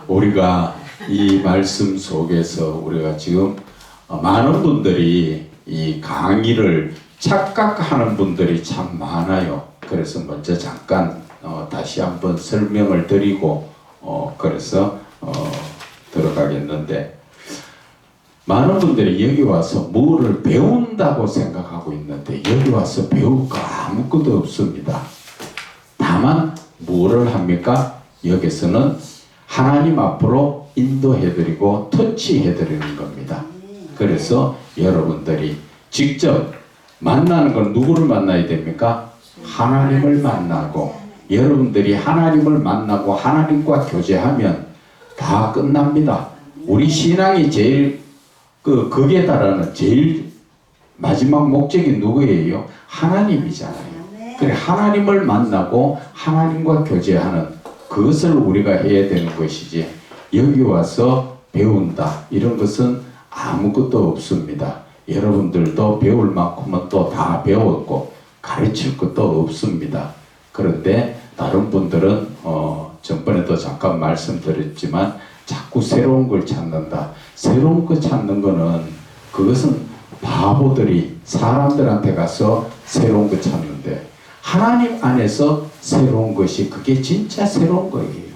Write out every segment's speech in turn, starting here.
우리가 이 말씀 속에서 우리가 지금 많은 분들이 이 강의를 착각하는 분들이 참 많아요. 그래서 먼저 잠깐 다시 한번 설명을 드리고 그래서 들어가겠는데, 많은 분들이 여기 와서 뭐를 배운다고 생각하고 있는데 여기 와서 배울 거 아무것도 없습니다. 다만 뭐를 합니까? 여기서는 하나님 앞으로 인도해드리고 터치해드리는 겁니다. 그래서 여러분들이 직접 만나는 건 누구를 만나야 됩니까? 하나님을 만나고, 여러분들이 하나님을 만나고 하나님과 교제하면 다 끝납니다. 우리 신앙이 제일 극에 달하는 제일 마지막 목적이 누구예요? 하나님이잖아요. 그래, 하나님을 만나고 하나님과 교제하는 그것을 우리가 해야 되는 것이지, 여기 와서 배운다 이런 것은 아무것도 없습니다. 여러분들도 배울 만큼은 또 다 배웠고 가르칠 것도 없습니다. 그런데 다른 분들은 전번에도 잠깐 말씀드렸지만 자꾸 새로운 걸 찾는다. 새로운 거 찾는 거는 그것은 바보들이 사람들한테 가서 새로운 거 찾는데, 하나님 안에서 새로운 것이 그게 진짜 새로운 거예요.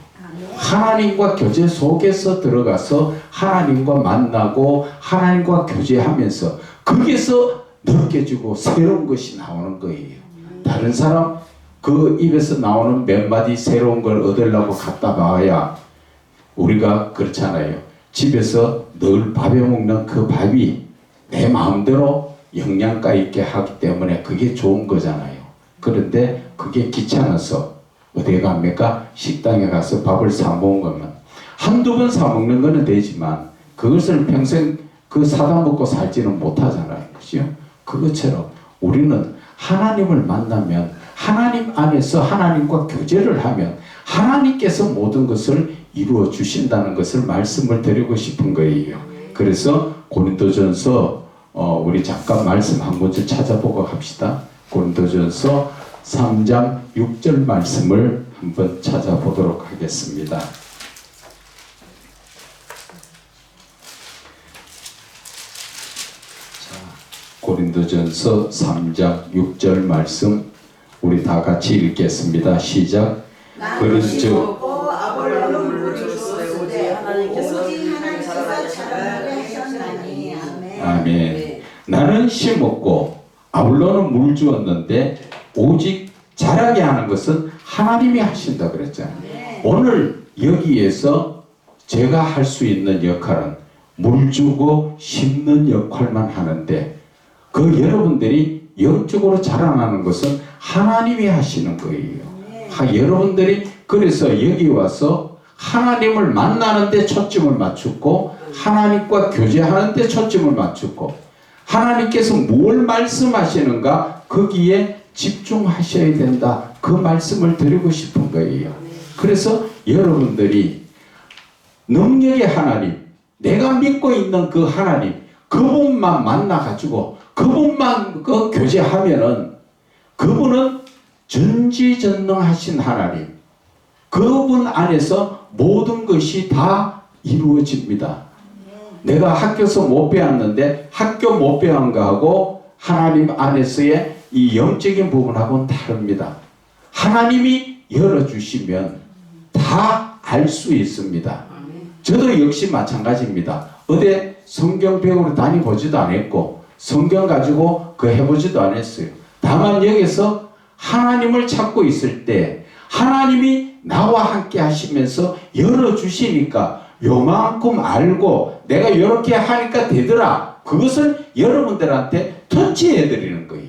하나님과 교제 속에서 들어가서 하나님과 만나고 하나님과 교제하면서 거기서 느껴지고 새로운 것이 나오는 거예요. 다른 사람 그 입에서 나오는 몇 마디 새로운 걸 얻으려고 갖다 봐야, 우리가 그렇잖아요. 집에서 늘 밥에 먹는 그 밥이 내 마음대로 영양가 있게 하기 때문에 그게 좋은 거잖아요. 그런데 그게 귀찮아서 어디에 갑니까? 식당에 가서 밥을 사 먹으면 한두 번 사 먹는 거는 되지만 그것을 평생 사다 먹고 살지는 못하잖아요. 그죠? 그것처럼 우리는 하나님을 만나면, 하나님 안에서 하나님과 교제를 하면 하나님께서 모든 것을 이루어 주신다는 것을 말씀을 드리고 싶은 거예요. 그래서 고린도전서 우리 잠깐 말씀 한 구절 찾아보고 합시다. 고린도전서 3장 6절 말씀을 한번 찾아보도록 하겠습니다. 자, 고린도전서 3장 6절 말씀 우리 다 같이 읽겠습니다. 시작. 그런즉 아멘. 나는 심었고 아볼로는 물 주었는데 오직 자라게 하는 것은 하나님이 하신다 그랬잖아요. 오늘 여기에서 제가 할 수 있는 역할은 물 주고 심는 역할만 하는데, 그 여러분들이 영적으로 자라나는 것은 하나님이 하시는 거예요. 여러분들이 그래서 여기 와서 하나님을 만나는 데 초점을 맞추고 하나님과 교제하는 데 초점을 맞추고 하나님께서 뭘 말씀하시는가 거기에 집중하셔야 된다. 그 말씀을 드리고 싶은 거예요. 그래서 여러분들이 능력의 하나님, 내가 믿고 있는 그 하나님, 그분만 만나가지고 그분만 교제하면은 그분은 전지전능하신 하나님, 그분 안에서 모든 것이 다 이루어집니다. 내가 학교에서 못 배웠는데 학교 못 배운 거하고 하나님 안에서의 이 영적인 부분하고는 다릅니다. 하나님이 열어주시면 다 알 수 있습니다. 저도 역시 마찬가지입니다. 어디 성경 배우러 다니보지도 않았고 성경 가지고 해보지도 않았어요. 다만 여기서 하나님을 찾고 있을 때 하나님이 나와 함께 하시면서 열어주시니까 요만큼 알고 내가 이렇게 하니까 되더라. 그것을 여러분들한테 터치해 드리는 거예요.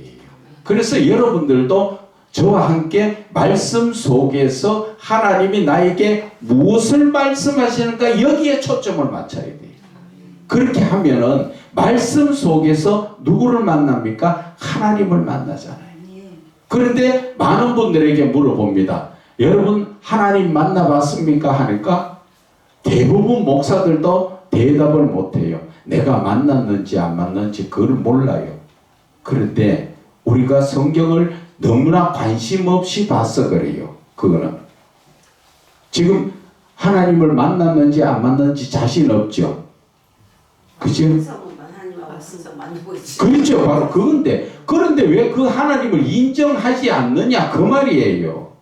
그래서 여러분들도 저와 함께 말씀 속에서 하나님이 나에게 무엇을 말씀하시는가 여기에 초점을 맞춰야 돼요. 그렇게 하면은 말씀 속에서 누구를 만납니까? 하나님을 만나잖아요. 그런데 많은 분들에게 물어봅니다. 여러분 하나님 만나봤습니까? 하니까 대부분 목사들도 대답을 못해요. 내가 만났는지 안 만났는지 그걸 몰라요. 그런데 우리가 성경을 너무나 관심 없이 봐서 그래요. 그거는 지금 하나님을 만났는지 안 만났는지 자신 없죠. 그죠? 그렇죠. 바로 그건데. 그런데 왜 그 하나님을 인정하지 않느냐 그 말이에요.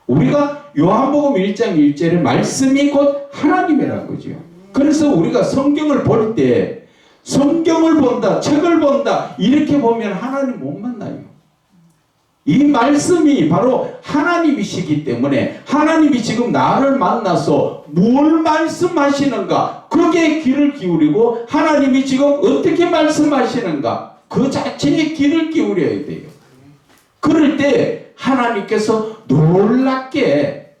우리가 요한복음 1장 1절에 말씀이 곧 하나님이라는 거죠. 그래서 우리가 성경을 볼 때 성경을 본다, 책을 본다 이렇게 보면 하나님 못 만나요. 이 말씀이 바로 하나님이시기 때문에 하나님이 지금 나를 만나서 뭘 말씀하시는가 거기에 귀를 기울이고 하나님이 지금 어떻게 말씀하시는가 그 자체에 귀를 기울여야 돼요. 그럴 때 하나님께서 놀랍게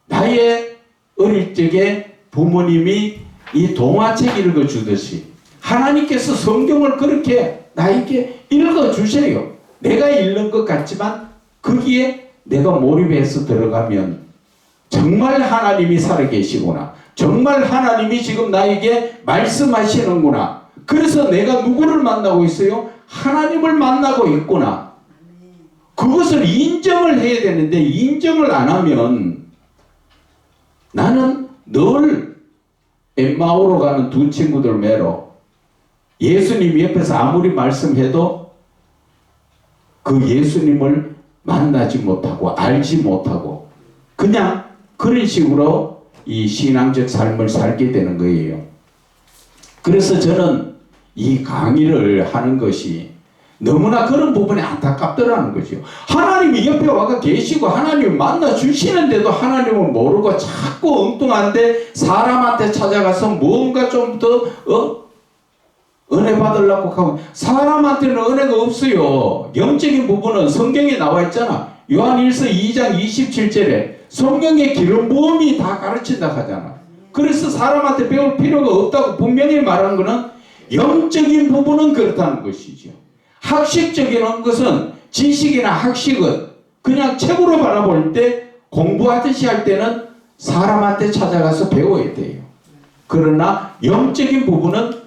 나의 어릴 적에 부모님이 이 동화책 읽어주듯이 하나님께서 성경을 그렇게 나에게 읽어주세요. 내가 읽는 것 같지만 거기에 내가 몰입해서 들어가면 정말 하나님이 살아계시구나. 정말 하나님이 지금 나에게 말씀하시는구나. 그래서 내가 누구를 만나고 있어요? 하나님을 만나고 있구나. 그것을 인정을 해야 되는데 인정을 안 하면 나는 늘 엠마오로 가는 두 친구들 매로 예수님 옆에서 아무리 말씀해도 그 예수님을 만나지 못하고 알지 못하고 그냥 그런 식으로 이 신앙적 삶을 살게 되는 거예요. 그래서 저는 이 강의를 하는 것이 너무나 그런 부분이 안타깝더라는 거죠. 하나님이 옆에 와가 계시고 하나님을 만나 주시는데도 하나님을 모르고 자꾸 엉뚱한데 사람한테 찾아가서 뭔가 좀 더 은혜 받으려고 하고 사람한테는 은혜가 없어요. 영적인 부분은 성경에 나와 있잖아. 요한일서 2장 27절에 성경의 기름 부음이 다 가르친다 하잖아. 그래서 사람한테 배울 필요가 없다고 분명히 말한 것은 영적인 부분은 그렇다는 것이죠. 학식적인 것은 지식이나 학식은 그냥 책으로 바라볼 때 공부하듯이 할 때는 사람한테 찾아가서 배워야 돼요. 그러나 영적인 부분은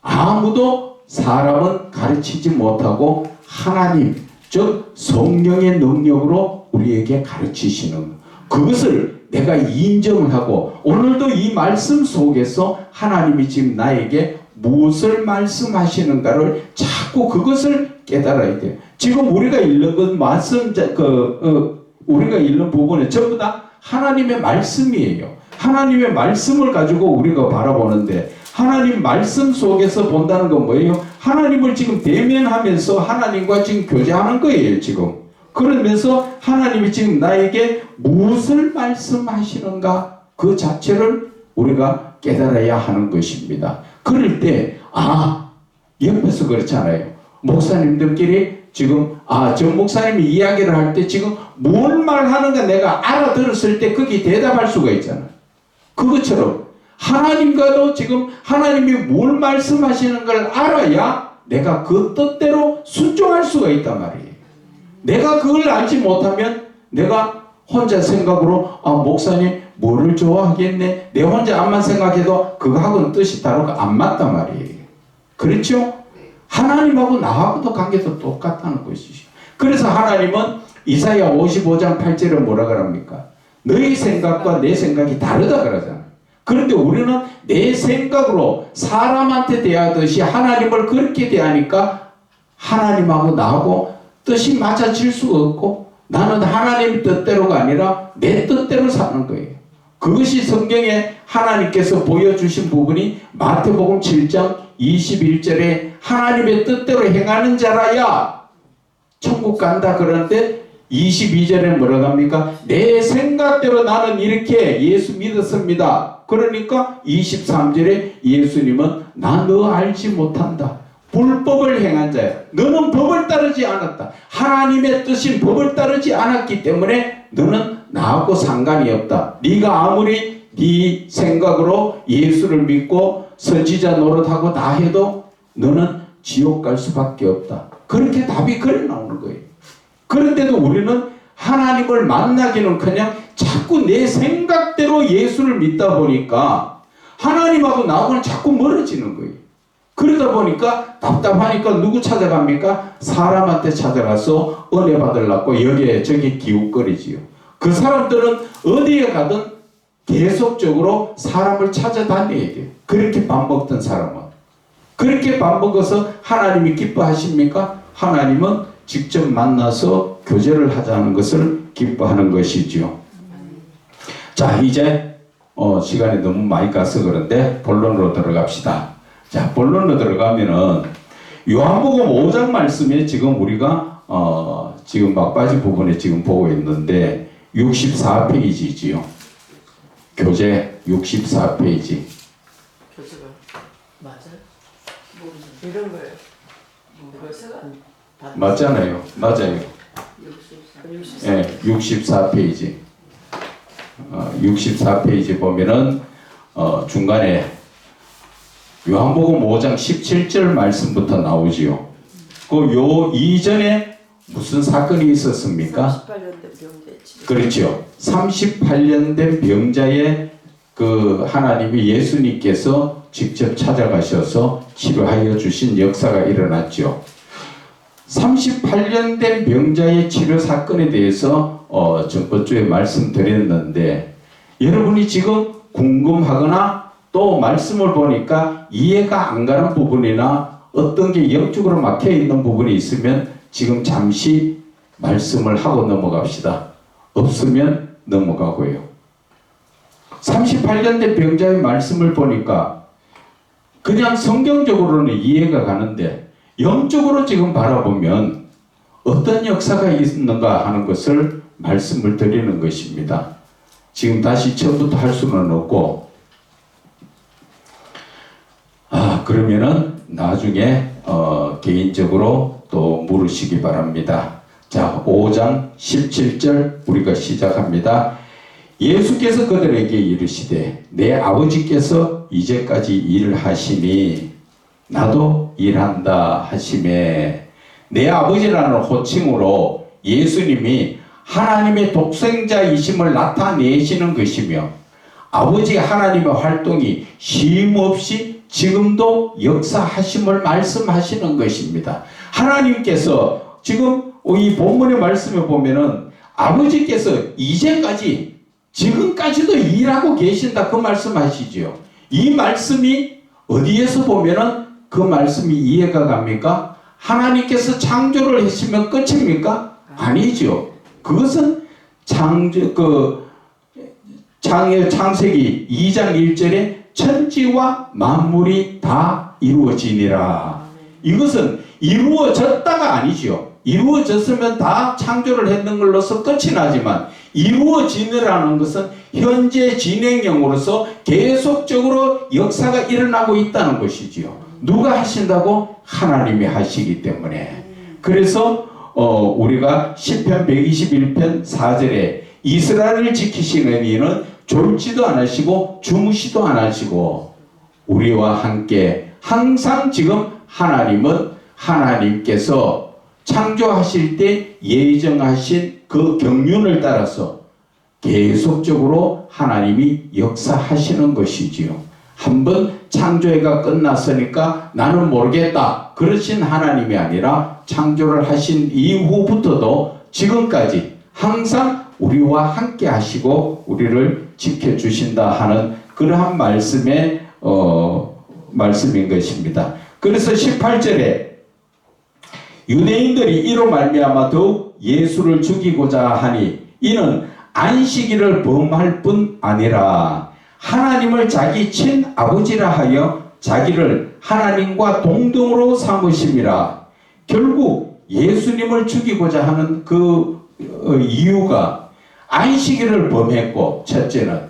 아무도 사람은 가르치지 못하고 하나님 즉 성령의 능력으로 우리에게 가르치시는 그것을 내가 인정을 하고 오늘도 이 말씀 속에서 하나님이 지금 나에게 무엇을 말씀하시는가를 자꾸 그것을 깨달아야 돼요. 지금 우리가 읽는 것 말씀 우리가 읽는 부분은 전부 다 하나님의 말씀이에요. 하나님의 말씀을 가지고 우리가 바라보는데 하나님 말씀 속에서 본다는 건 뭐예요? 하나님을 지금 대면하면서 하나님과 지금 교제하는 거예요. 지금 그러면서 하나님이 지금 나에게 무엇을 말씀하시는가 그 자체를 우리가 깨달아야 하는 것입니다. 그럴 때 옆에서 그렇잖아요. 목사님들끼리 지금 저 목사님이 이야기를 할 때 지금 뭘 말하는가 내가 알아들었을 때 거기 대답할 수가 있잖아요. 그것처럼 하나님과도 지금 하나님이 뭘 말씀하시는 걸 알아야 내가 그 뜻대로 순종할 수가 있단 말이에요. 내가 그걸 알지 못하면 내가 혼자 생각으로 목사님 뭐를 좋아하겠네 내 혼자 암만 생각해도 그거하고는 뜻이 다르고 안 맞단 말이에요. 그렇죠? 하나님하고 나하고도 관계도 똑같다는 것이죠. 그래서 하나님은 이사야 55장 8절에 뭐라 그럽니까? 너희 생각과 내 생각이 다르다 그러잖아요. 그런데 우리는 내 생각으로 사람한테 대하듯이 하나님을 그렇게 대하니까 하나님하고 나하고 뜻이 맞아질 수가 없고 나는 하나님 뜻대로가 아니라 내 뜻대로 사는 거예요. 그것이 성경에 하나님께서 보여주신 부분이 마태복음 7장 21절에 하나님의 뜻대로 행하는 자라야 천국 간다 그러는데 22절에 뭐라고 합니까? 내 생각대로 나는 이렇게 예수 믿었습니다. 그러니까 23절에 예수님은 나 너 알지 못한다. 불법을 행한 자야. 너는 법을 따르지 않았다. 하나님의 뜻인 법을 따르지 않았기 때문에 너는 나하고 상관이 없다. 네가 아무리 네 생각으로 예수를 믿고 선지자 노릇하고 다 해도 너는 지옥 갈 수밖에 없다. 그렇게 답이 그래 나오는 거예요. 그런데도 우리는 하나님을 만나기는커녕 자꾸 내 생각대로 예수를 믿다 보니까 하나님하고 나하고는 자꾸 멀어지는 거예요. 그러다 보니까 답답하니까 누구 찾아갑니까? 사람한테 찾아가서 은혜 받으려고 여기에 저기 기웃거리지요. 그 사람들은 어디에 가든 계속적으로 사람을 찾아다녀야 돼요. 그렇게 밥 먹던 사람은. 그렇게 밥 먹어서 하나님이 기뻐하십니까? 하나님은 직접 만나서 교제를 하자는 것을 기뻐하는 것이지요. 자, 이제 시간이 너무 많이 가서 그런데 본론으로 들어갑시다. 자, 본론으로 들어가면은 요한복음 5장 말씀에 지금 우리가 지금 막바지 부분에 지금 보고 있는데 64페이지지요. 교재 64페이지. 교수가 맞아요? 이런 거예요. 교수가 맞잖아요. 맞아요. 64페이지. 64페이지 보면은 중간에 요한복음 5장 17절 말씀부터 나오지요. 그 요 이전에 무슨 사건이 있었습니까? 38년 된 병자의 치료. 그렇죠. 38년 된 병자의 그 하나님이 예수님께서 직접 찾아가셔서 치료하여 주신 역사가 일어났죠. 38년 된 병자의 치료 사건에 대해서 저번 주에 말씀드렸는데 여러분이 지금 궁금하거나 또 말씀을 보니까 이해가 안 가는 부분이나 어떤 게 영적으로 막혀 있는 부분이 있으면 지금 잠시 말씀을 하고 넘어갑시다. 없으면 넘어가고요. 38년 된 병자의 말씀을 보니까 그냥 성경적으로는 이해가 가는데 영적으로 지금 바라보면 어떤 역사가 있는가 하는 것을 말씀을 드리는 것입니다. 지금 다시 처음부터 할 수는 없고 그러면은 나중에 개인적으로 또 물으시기 바랍니다. 자, 5장 17절 우리가 시작합니다. 예수께서 그들에게 이르시되 내 아버지께서 이제까지 일을 하시니 나도 일한다 하시매 내 아버지라는 호칭으로 예수님이 하나님의 독생자이심을 나타내시는 것이며 아버지 하나님의 활동이 쉼없이 지금도 역사하심을 말씀하시는 것입니다. 하나님께서 지금 이 본문의 말씀에 보면은 아버지께서 이제까지 지금까지도 일하고 계신다 그 말씀하시지요. 이 말씀이 어디에서 보면은 그 말씀이 이해가 갑니까? 하나님께서 창조를 하시면 끝입니까? 아니죠. 그것은 창세기 2장 1절에 천지와 만물이 다 이루어지니라. 이것은 이루어졌다가 아니죠. 이루어졌으면 다 창조를 했는 걸로서 끝이 나지만 이루어지느라는 것은 현재 진행형으로서 계속적으로 역사가 일어나고 있다는 것이지요. 누가 하신다고? 하나님이 하시기 때문에. 그래서 우리가 시편 121편 4절에 이스라엘을 지키시는 이는 졸지도 안 하시고 주무시도 안 하시고 우리와 함께 항상 지금 하나님은 하나님께서 창조하실 때 예정하신 그 경륜을 따라서 계속적으로 하나님이 역사하시는 것이지요. 한번 창조회가 끝났으니까 나는 모르겠다 그러신 하나님이 아니라 창조를 하신 이후부터도 지금까지 항상 우리와 함께 하시고 우리를 지켜주신다 하는 그러한 말씀인 것입니다. 그래서 18절에 유대인들이 이로 말미암아 더욱 예수를 죽이고자 하니 이는 안식일을 범할 뿐 아니라 하나님을 자기 친아버지라 하여 자기를 하나님과 동등으로 삼으심이라. 결국 예수님을 죽이고자 하는 그 이유가 안식일을 범했고 첫째는,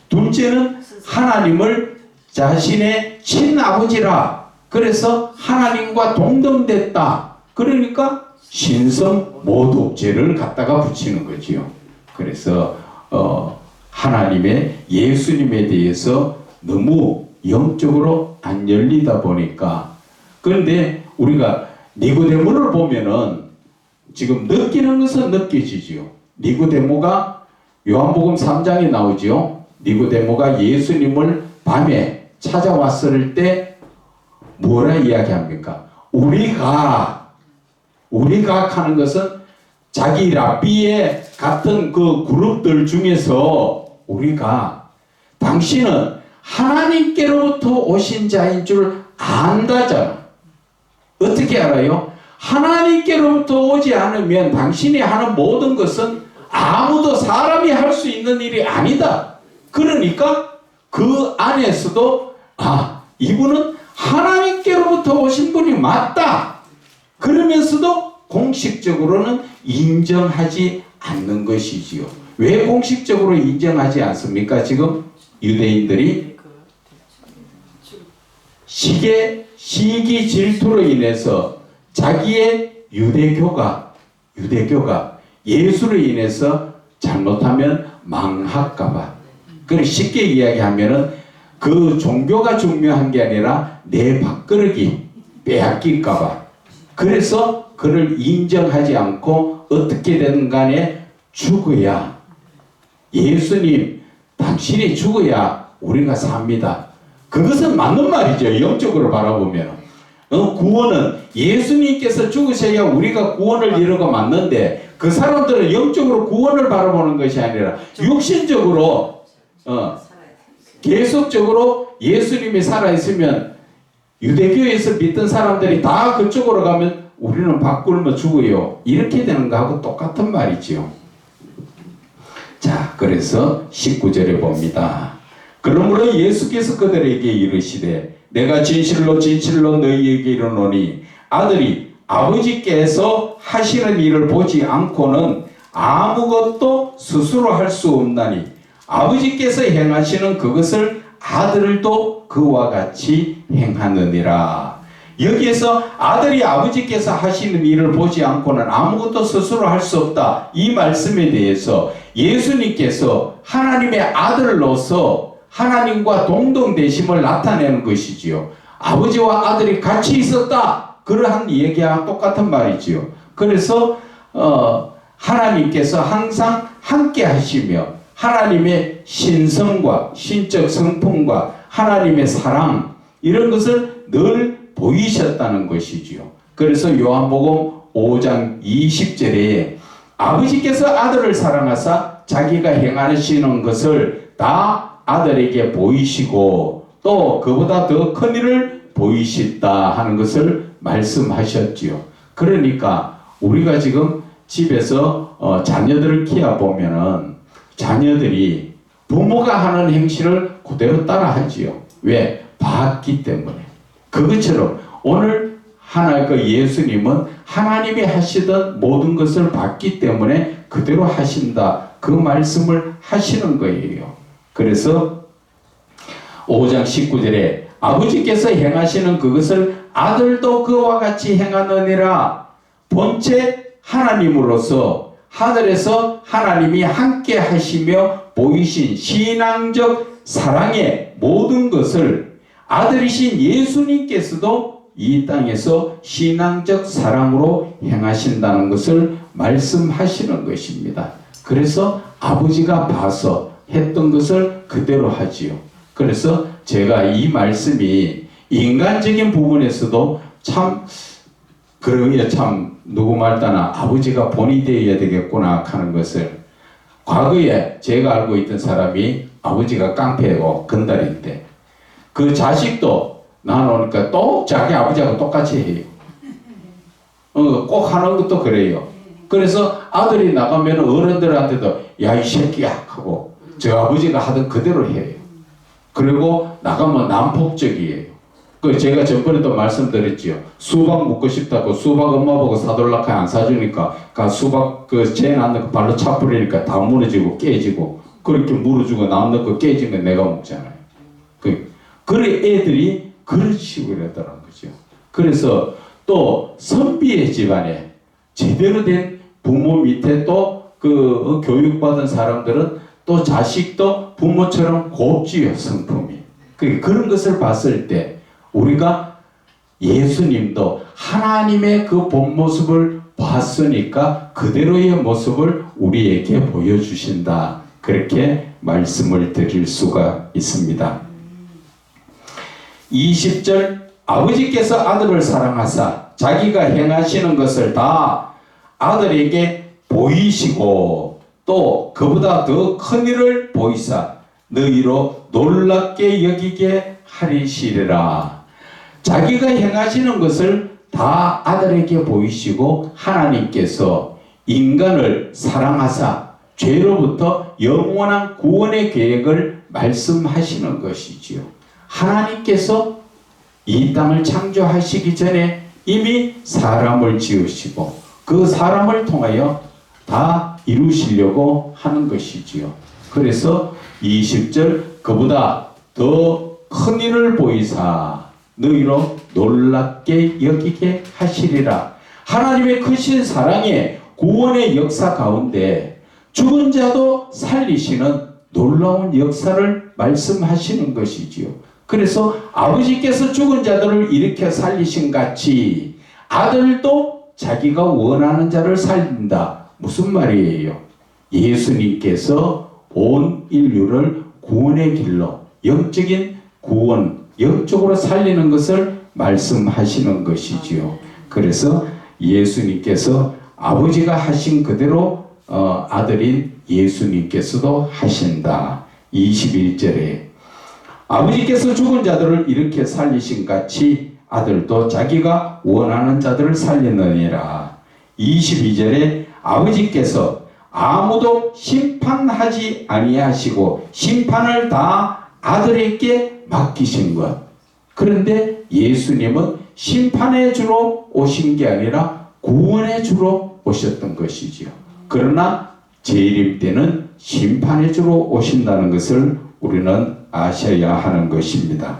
둘째는 하나님을 자신의 친아버지라 그래서 하나님과 동등됐다. 그러니까 신성 모독죄를 갖다가 붙이는 거지요. 그래서 하나님의 예수님에 대해서 너무 영적으로 안 열리다 보니까. 그런데 우리가 니고데모를 보면은 지금 느끼는 것은 느껴지지요. 니고데모가 요한복음 3장에 나오지요. 니고데모가 예수님을 밤에 찾아왔을 때 뭐라 이야기합니까? 우리가 하는 것은 자기 랍비의 같은 그 그룹들 중에서 우리가 당신은 하나님께로부터 오신 자인 줄 안다잖아. 어떻게 알아요? 하나님께로부터 오지 않으면 당신이 하는 모든 것은 아무도 사람이 할 수 있는 일이 아니다. 그러니까 그 안에서도 이분은 하나님께로부터 오신 분이 맞다. 그러면서도 공식적으로는 인정하지 않는 것이지요. 왜 공식적으로 인정하지 않습니까? 지금 유대인들이 시기 질투로 인해서 자기의 유대교가 예수로 인해서 잘못하면 망할까봐. 그걸 쉽게 이야기하면은 그 종교가 중요한 게 아니라 내 밥그릇이 빼앗길까봐. 그래서 그를 인정하지 않고 어떻게 되든 간에 죽어야, 예수님 당신이 죽어야 우리가 삽니다. 그것은 맞는 말이죠. 영적으로 바라보면. 구원은 예수님께서 죽으셔야 우리가 구원을 이루고 맞는데, 그 사람들은 영적으로 구원을 바라보는 것이 아니라 육신적으로 계속적으로 예수님이 살아있으면 유대교에서 믿던 사람들이 다 그쪽으로 가면 우리는 밥 굶어 죽어요. 이렇게 되는 거하고 똑같은 말이지요. 자, 그래서 19절에 봅니다. 그러므로 예수께서 그들에게 이르시되 내가 진실로 진실로 너희에게 이르노니 아들이 아버지께서 하시는 일을 보지 않고는 아무것도 스스로 할 수 없나니 아버지께서 행하시는 그것을 아들도 그와 같이 행하느니라. 여기에서 아들이 아버지께서 하시는 일을 보지 않고는 아무것도 스스로 할 수 없다. 이 말씀에 대해서 예수님께서 하나님의 아들로서 하나님과 동등되심을 나타내는 것이지요. 아버지와 아들이 같이 있었다. 그러한 얘기와 똑같은 말이지요. 그래서 하나님께서 항상 함께 하시며 하나님의 신성과 신적 성품과 하나님의 사랑 이런 것을 늘 보이셨다는 것이지요. 그래서 요한복음 5장 20절에 아버지께서 아들을 사랑하사 자기가 행하시는 것을 다 아들에게 보이시고 또 그보다 더 큰 일을 보이시다 하는 것을 말씀하셨지요. 그러니까 우리가 지금 집에서 자녀들을 키워보면은 자녀들이 부모가 하는 행실을 그대로 따라하지요. 왜? 봤기 때문에. 그것처럼 오늘 그 예수님은 하나님이 하시던 모든 것을 봤기 때문에 그대로 하신다. 그 말씀을 하시는 거예요. 그래서 5장 19절에 아버지께서 행하시는 그것을 아들도 그와 같이 행하느니라. 본체 하나님으로서 하늘에서 하나님이 함께 하시며 보이신 신앙적 사랑의 모든 것을 아들이신 예수님께서도 이 땅에서 신앙적 사랑으로 행하신다는 것을 말씀하시는 것입니다. 그래서 아버지가 봐서 했던 것을 그대로 하지요. 그래서 제가 이 말씀이 인간적인 부분에서도 참 누구 말따나 아버지가 본이 되어야 되겠구나 하는 것을, 과거에 제가 알고 있던 사람이 아버지가 깡패고 건달인데 그 자식도 나오니까 또 자기 아버지하고 똑같이 해요. 꼭 하는 것도 그래요. 그래서 아들이 나가면 어른들한테도 야 이 새끼야 하고 저 아버지가 하던 그대로 해요. 그리고 나가면 난폭적이에요. 그 제가 전번에도 말씀드렸지요. 수박 먹고 싶다고 수박 엄마 보고 사달라고 안 사주니까 그 수박 재 낳는 거 발로 차버리니까 다 무너지고 깨지고, 그렇게 무너지고 남는 거 깨진 거 내가 먹잖아요. 그래 애들이 그렇지 그러더라는 거죠. 그래서 또 선비의 집안에 제대로 된 부모 밑에 또 교육받은 사람들은 또 자식도 부모처럼 곱지요, 성품이. 그런 것을 봤을 때 우리가 예수님도 하나님의 그 본 모습을 봤으니까 그대로의 모습을 우리에게 보여주신다. 그렇게 말씀을 드릴 수가 있습니다. 20절 아버지께서 아들을 사랑하사 자기가 행하시는 것을 다 아들에게 보이시고 또 그보다 더 큰 일을 보이사 너희로 놀랍게 여기게 하리시리라. 자기가 행하시는 것을 다 아들에게 보이시고 하나님께서 인간을 사랑하사 죄로부터 영원한 구원의 계획을 말씀하시는 것이지요. 하나님께서 이 땅을 창조하시기 전에 이미 사람을 지으시고 그 사람을 통하여 다 이루시려고 하는 것이지요. 그래서 20절 그보다 더 큰 일을 보이사 너희로 놀랍게 여기게 하시리라. 하나님의 크신 사랑의 구원의 역사 가운데 죽은 자도 살리시는 놀라운 역사를 말씀하시는 것이지요. 그래서 아버지께서 죽은 자들을 일으켜 살리신 같이 아들도 자기가 원하는 자를 살린다. 무슨 말이에요? 예수님께서 온 인류를 구원의 길로 영적인 구원, 영적으로 살리는 것을 말씀하시는 것이지요. 그래서 예수님께서 아버지가 하신 그대로 아들인 예수님께서도 하신다. 21절에 아버지께서 죽은 자들을 일으켜 살리신 같이 아들도 자기가 원하는 자들을 살리느니라. 22절에 아버지께서 아무도 심판하지 아니하시고 심판을 다 아들에게 맡기신 것. 그런데 예수님은 심판의 주로 오신 게 아니라 구원의 주로 오셨던 것이지요. 그러나 재림 때는 심판의 주로 오신다는 것을 우리는 아셔야 하는 것입니다.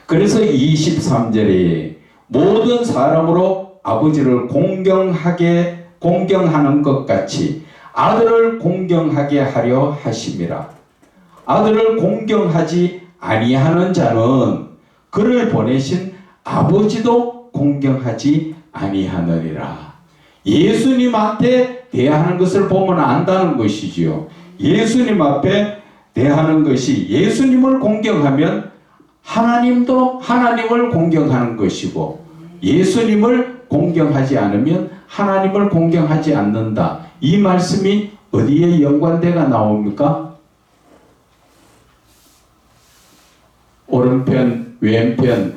그래서 23절에 모든 사람으로 아버지를 공경하는 것 같이 아들을 공경하게 하려 하심이라. 아들을 공경하지 아니하는 자는 그를 보내신 아버지도 공경하지 아니하느니라. 예수님한테 대하는 것을 보면 안다는 것이지요. 예수님 앞에 대하는 것이 예수님을 공경하면 하나님도 하나님을 공경하는 것이고 예수님을 공경하지 않으면 하나님을 공경하지 않는다. 이 말씀이 어디에 연관대가 나옵니까? 오른편, 왼편,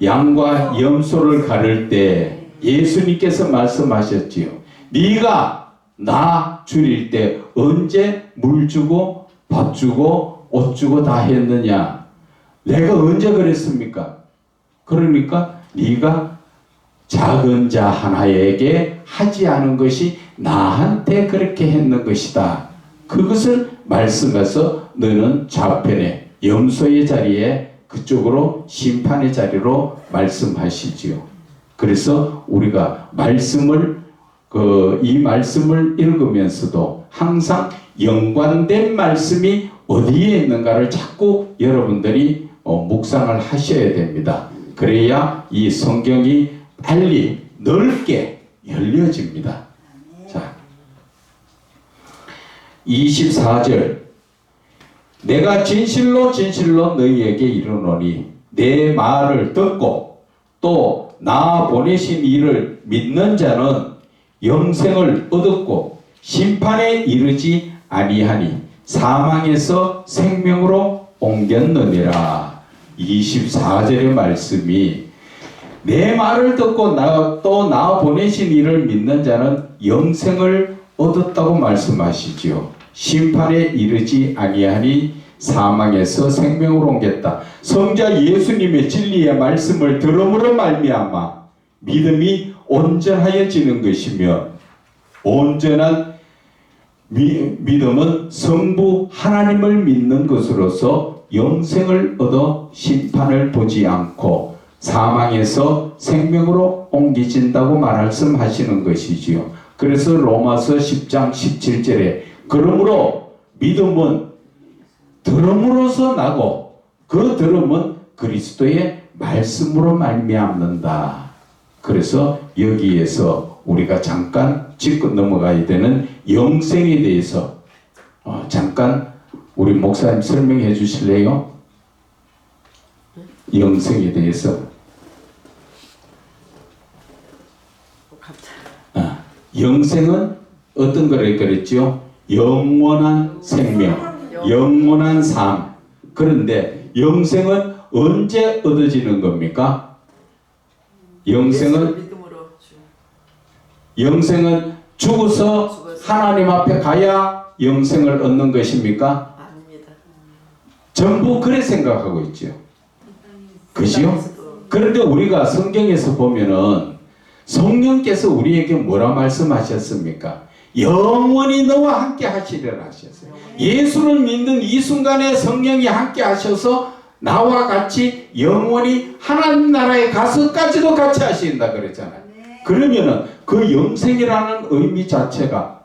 양과 염소를 가를 때 예수님께서 말씀하셨지요. 네가 나 줄일 때 언제 물 주고 밥 주고 옷 주고 다 했느냐? 내가 언제 그랬습니까? 그러니까 네가 작은 자 하나에게 하지 않은 것이 나한테 그렇게 했는 것이다. 그것을 말씀해서 너는 좌편에 염소의 자리에 그쪽으로 심판의 자리로 말씀하시지요. 그래서 우리가 이 말씀을 읽으면서도 항상 연관된 말씀이 어디에 있는가를 자꾸 여러분들이 묵상을 하셔야 됩니다. 그래야 이 성경이 빨리 넓게 열려집니다. 자, 24절 내가 진실로 진실로 너희에게 이르노니 내 말을 듣고 또 나 보내신 이를 믿는 자는 영생을 얻었고 심판에 이르지 아니하니 사망에서 생명으로 옮겼느니라. 24절의 말씀이 내 말을 듣고 또 나 보내신 이를 믿는 자는 영생을 얻었다고 말씀하시지요. 심판에 이르지 아니하니 사망에서 생명으로 옮겼다. 성자 예수님의 진리의 말씀을 들음으로 말미암아 믿음이 온전하여지는 것이며 온전한 믿음은 성부 하나님을 믿는 것으로서 영생을 얻어 심판을 보지 않고 사망에서 생명으로 옮겨진다고 말씀하시는 것이지요. 그래서 로마서 10장 17절에 그러므로 믿음은 들음으로서 나고 그 들음은 그리스도의 말씀으로 말미암는다. 그래서 여기에서 우리가 잠깐 짚고 넘어가야 되는 영생에 대해서 잠깐 우리 목사님 설명해 주실래요? 영생에 대해서. 영생은 어떤 거를 그랬죠? 영원한 생명. 영원한 삶. 그런데 영생은 언제 얻어지는 겁니까? 영생은 믿음으로 죽어서 하나님 앞에 가야 영생을 얻는 것입니까? 아닙니다. 전부 그래 생각하고 있죠. 그죠? 그런데 우리가 성경에서 보면은 성령께서 우리에게 뭐라 말씀하셨습니까? 영원히 너와 함께 하시리라 하셨어요. 예수를 믿는 이 순간에 성령이 함께 하셔서 나와 같이 영원히 하나님 나라에 가서까지도 같이 하신다 그랬잖아요. 그러면은 그 영생이라는 의미 자체가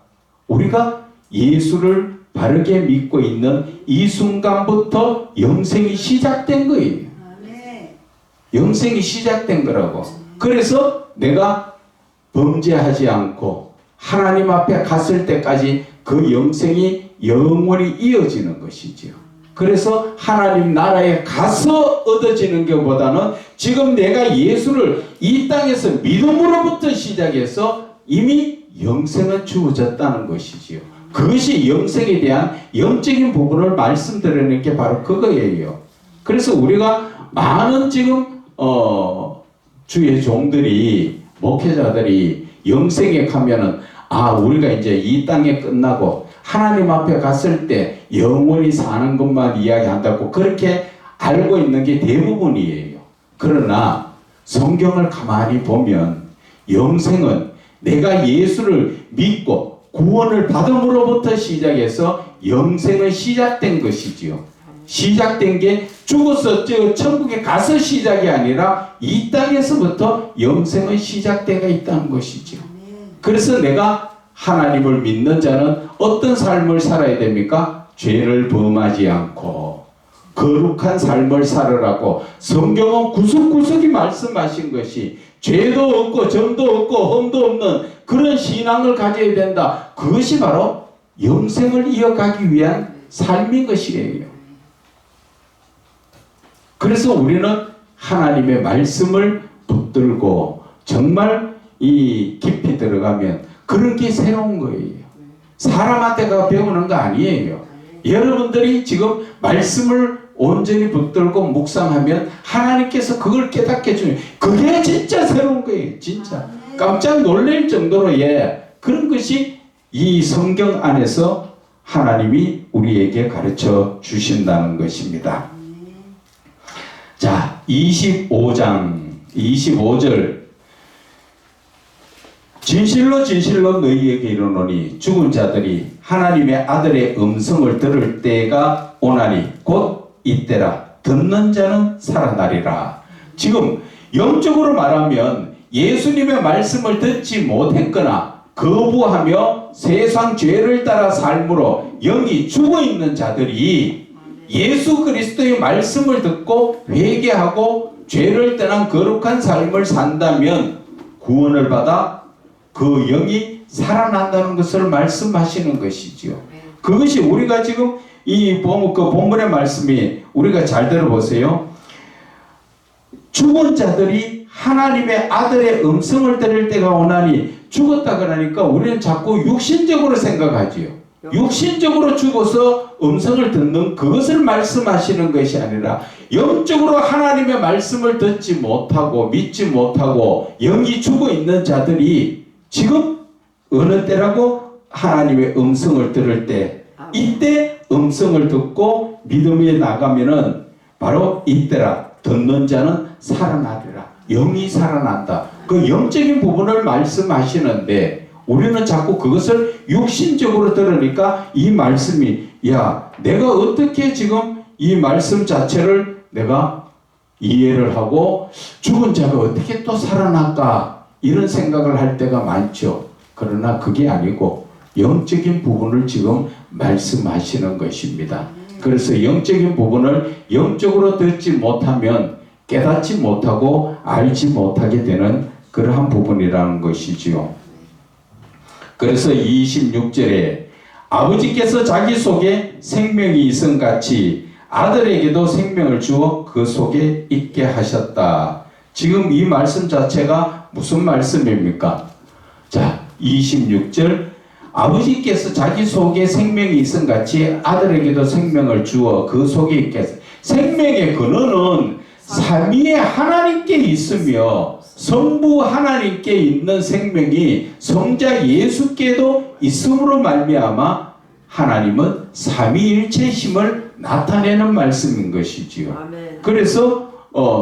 우리가 예수를 바르게 믿고 있는 이 순간부터 영생이 시작된 거예요. 영생이 시작된 거라고. 그래서 내가 범죄하지 않고 하나님 앞에 갔을 때까지 그 영생이 영원히 이어지는 것이지요. 그래서 하나님 나라에 가서 얻어지는 것보다는 지금 내가 예수를 이 땅에서 믿음으로부터 시작해서 이미 영생은 주어졌다는 것이지요. 그것이 영생에 대한 영적인 부분을 말씀드리는 게 바로 그거예요. 그래서 우리가 많은 지금 주의 종들이 목회자들이 영생에 가면은 우리가 이제 이 땅에 끝나고 하나님 앞에 갔을 때 영원히 사는 것만 이야기한다고 그렇게 알고 있는 게 대부분이에요. 그러나 성경을 가만히 보면 영생은 내가 예수를 믿고 구원을 받음으로부터 시작해서 영생은 시작된 것이지요. 시작된 게 죽어서 천국에 가서 시작이 아니라 이 땅에서부터 영생은 시작되어 있다는 것이죠. 그래서 내가 하나님을 믿는 자는 어떤 삶을 살아야 됩니까? 죄를 범하지 않고 거룩한 삶을 살으라고 성경은 구석구석이 말씀하신 것이 죄도 없고 점도 없고 험도 없는 그런 신앙을 가져야 된다. 그것이 바로 영생을 이어가기 위한 삶인 것이에요. 그래서 우리는 하나님의 말씀을 붙들고 정말 이 깊이 들어가면 그런 게 새로운 거예요. 사람한테 가 배우는 거 아니에요. 여러분들이 지금 말씀을 온전히 붙들고 묵상하면 하나님께서 그걸 깨닫게 주는 그게 진짜 새로운 거예요. 진짜 깜짝 놀랄 정도로 그런 것이 이 성경 안에서 하나님이 우리에게 가르쳐 주신다는 것입니다. 자, 25장 25절 진실로 진실로 너희에게 이르노니 죽은 자들이 하나님의 아들의 음성을 들을 때가 오나니 곧 이때라. 듣는 자는 살아나리라. 지금 영적으로 말하면 예수님의 말씀을 듣지 못했거나 거부하며 세상 죄를 따라 삶으로 영이 죽어있는 자들이 예수 그리스도의 말씀을 듣고 회개하고 죄를 떠난 거룩한 삶을 산다면 구원을 받아 그 영이 살아난다는 것을 말씀하시는 것이지요. 그것이 우리가 지금 이 본문의 말씀이 우리가 잘 들어보세요. 죽은 자들이 하나님의 아들의 음성을 들을 때가 오나니 죽었다 그러니까 우리는 자꾸 육신적으로 생각하지요. 육신적으로 죽어서 음성을 듣는 그것을 말씀하시는 것이 아니라 영적으로 하나님의 말씀을 듣지 못하고 믿지 못하고 영이 죽어 있는 자들이 지금 어느 때라고 하나님의 음성을 들을 때 이때 음성을 듣고 믿음에 나가면은 바로 이때라. 듣는 자는 살아나리라. 영이 살아난다. 그 영적인 부분을 말씀하시는데 우리는 자꾸 그것을 육신적으로 들으니까 이 말씀이 내가 어떻게 지금 이 말씀 자체를 내가 이해를 하고 죽은 자가 어떻게 또 살아날까 이런 생각을 할 때가 많죠. 그러나 그게 아니고 영적인 부분을 지금 말씀하시는 것입니다. 그래서 영적인 부분을 영적으로 듣지 못하면 깨닫지 못하고 알지 못하게 되는 그러한 부분이라는 것이지요. 그래서 26절에 아버지께서 자기 속에 생명이 있음같이 아들에게도 생명을 주어 그 속에 있게 하셨다. 지금 이 말씀 자체가 무슨 말씀입니까? 자, 26절 아버지께서 자기 속에 생명이 있음 같이 아들에게도 생명을 주어 그 속에 있게 하사. 생명의 근원은 삼위의 하나님께 있으며 성부 하나님께 있는 생명이 성자 예수께도 있음으로 말미암아 하나님은 삼위일체심을 나타내는 말씀인 것이지요. 아멘. 그래서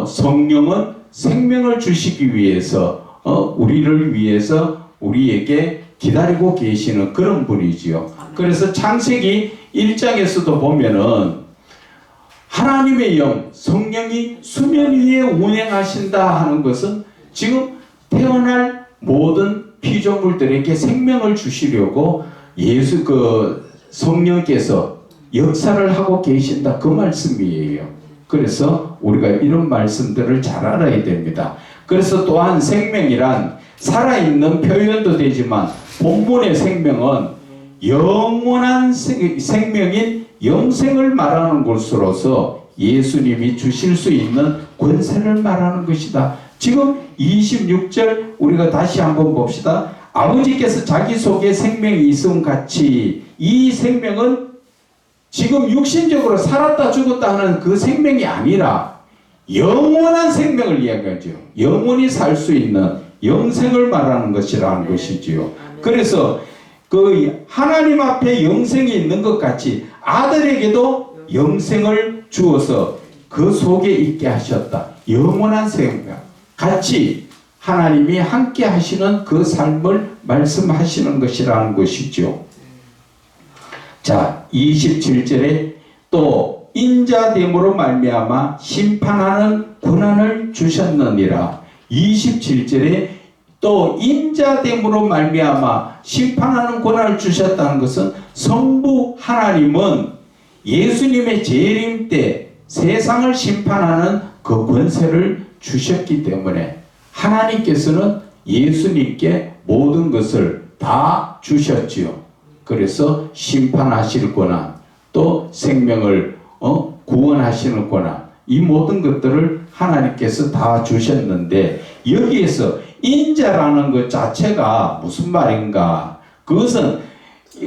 성령은 생명을 주시기 위해서 우리를 위해서 우리에게 기다리고 계시는 그런 분이지요. 그래서 창세기 1장에서도 보면은 하나님의 영, 성령이 수면 위에 운행하신다 하는 것은 지금 태어날 모든 피조물들에게 생명을 주시려고 성령께서 역사를 하고 계신다 그 말씀이에요. 그래서 우리가 이런 말씀들을 잘 알아야 됩니다. 그래서 또한 생명이란 살아있는 표현도 되지만 본문의 생명은 영원한 생명인 영생을 말하는 것으로서 예수님이 주실 수 있는 권세를 말하는 것이다. 지금 26절 우리가 다시 한번 봅시다. 아버지께서 자기 속에 생명이 있음 같이 이 생명은 지금 육신적으로 살았다 죽었다 하는 그 생명이 아니라 영원한 생명을 이야기하죠. 영원히 살 수 있는 영생을 말하는 것이라는 것이지요. 그래서 그 하나님 앞에 영생이 있는 것 같이 아들에게도 영생을 주어서 그 속에 있게 하셨다. 영원한 생명. 같이 하나님이 함께 하시는 그 삶을 말씀하시는 것이라는 것이죠. 자, 27절에 또 인자됨으로 말미암아 심판하는 권한을 주셨느니라. 27절에 또 인자됨으로 말미암아 심판하는 권한을 주셨다는 것은 성부 하나님은 예수님의 재림 때 세상을 심판하는 그 권세를 주셨기 때문에 하나님께서는 예수님께 모든 것을 다 주셨지요. 그래서 심판하실 권한, 또 생명을 구원하시는 권한, 이 모든 것들을 하나님께서 다 주셨는데 여기에서 인자라는 것 자체가 무슨 말인가? 그것은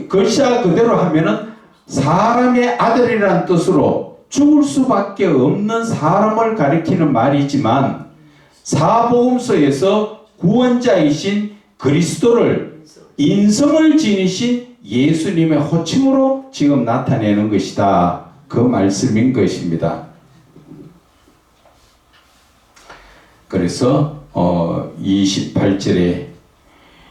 글자 그대로 하면은 사람의 아들이라는 뜻으로 죽을 수밖에 없는 사람을 가리키는 말이지만 사복음서에서 구원자이신 그리스도를 인성을 지니신 예수님의 호칭으로 지금 나타내는 것이다. 그 말씀인 것입니다. 그래서 28절에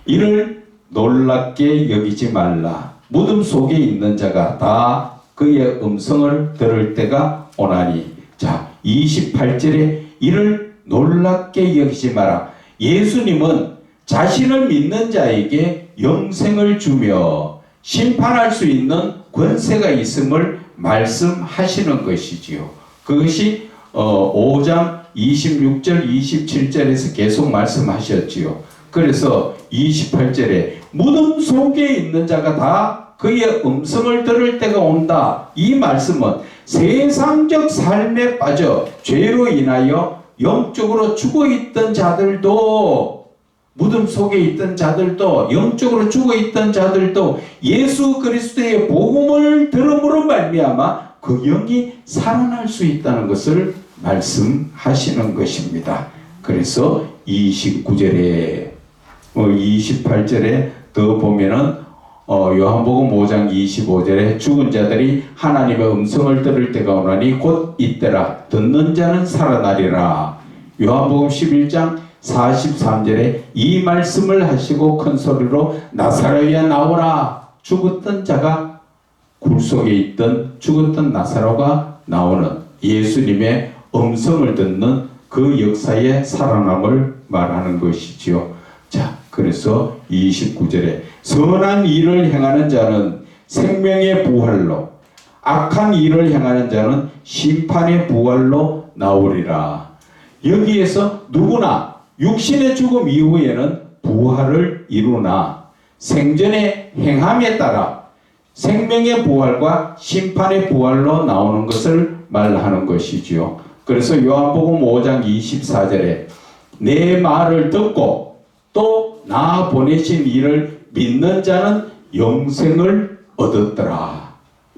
이를 놀랍게 여기지 말라. 무덤 속에 있는 자가 다 그의 음성을 들을 때가 오나니. 자, 28절에 이를 놀랍게 여기지 마라. 예수님은 자신을 믿는 자에게 영생을 주며 심판할 수 있는 권세가 있음을 말씀하시는 것이지요. 그것이 5장 26절 27절에서 계속 말씀하셨지요. 그래서 28절에 무덤 속에 있는 자가 다 그의 음성을 들을 때가 온다. 이 말씀은 세상적 삶에 빠져 죄로 인하여 영적으로 죽어있던 자들도, 무덤 속에 있던 자들도, 영적으로 죽어있던 자들도 예수 그리스도의 복음을 들음으로 말미암아 그 영이 살아날 수 있다는 것을 말씀하시는 것입니다. 그래서 29절에 28절에 더 보면은 요한복음 5장 25절에 죽은 자들이 하나님의 음성을 들을 때가 오나니 곧 이때라. 듣는 자는 살아나리라. 요한복음 11장 43절에 이 말씀을 하시고 큰 소리로 나사로야 나오라. 죽었던 자가 굴 속에 있던 죽었던 나사로가 나오는 예수님의 음성을 듣는 그 역사의 살아남을 말하는 것이지요. 자, 그래서 29절에 선한 일을 행하는 자는 생명의 부활로, 악한 일을 행하는 자는 심판의 부활로 나오리라. 여기에서 누구나 육신의 죽음 이후에는 부활을 이루나 생전의 행함에 따라 생명의 부활과 심판의 부활로 나오는 것을 말하는 것이지요. 그래서 요한복음 5장 24절에 내 말을 듣고 또 나 보내신 이를 믿는 자는 영생을 얻었더라.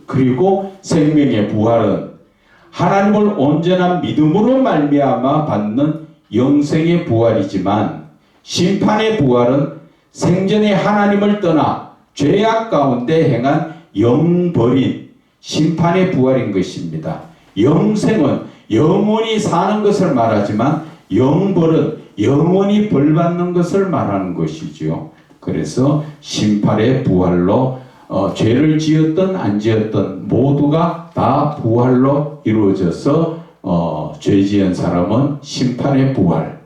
그리고 생명의 부활은 하나님을 온전한 믿음으로 말미암아 받는 영생의 부활이지만 심판의 부활은 생전에 하나님을 떠나 죄악 가운데 행한 영벌인 심판의 부활인 것입니다. 영생은 영원히 사는 것을 말하지만 영벌은 영원히 벌받는 것을 말하는 것이죠. 그래서 심판의 부활로 죄를 지었던 안 지었던 모두가 다 부활로 이루어져서 죄 지은 사람은 심판의 부활,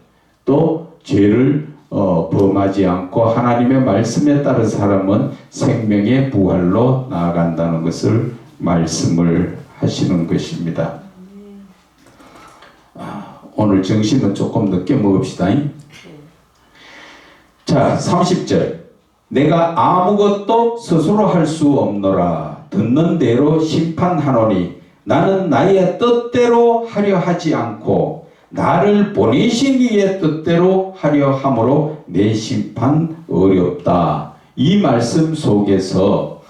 또 죄를 범하지 않고 하나님의 말씀에 따른 사람은 생명의 부활로 나아간다는 것을 말씀을 하시는 것입니다. 오늘 점심은 조금 늦게 먹읍시다. 자, 30절. 내가 아무것도 스스로 할 수 없노라. 듣는 대로 심판하노니 나는 나의 뜻대로 하려 하지 않고 나를 보내신 이의 뜻대로 하려 함으로 내 심판 어렵다. 이 말씀 속에서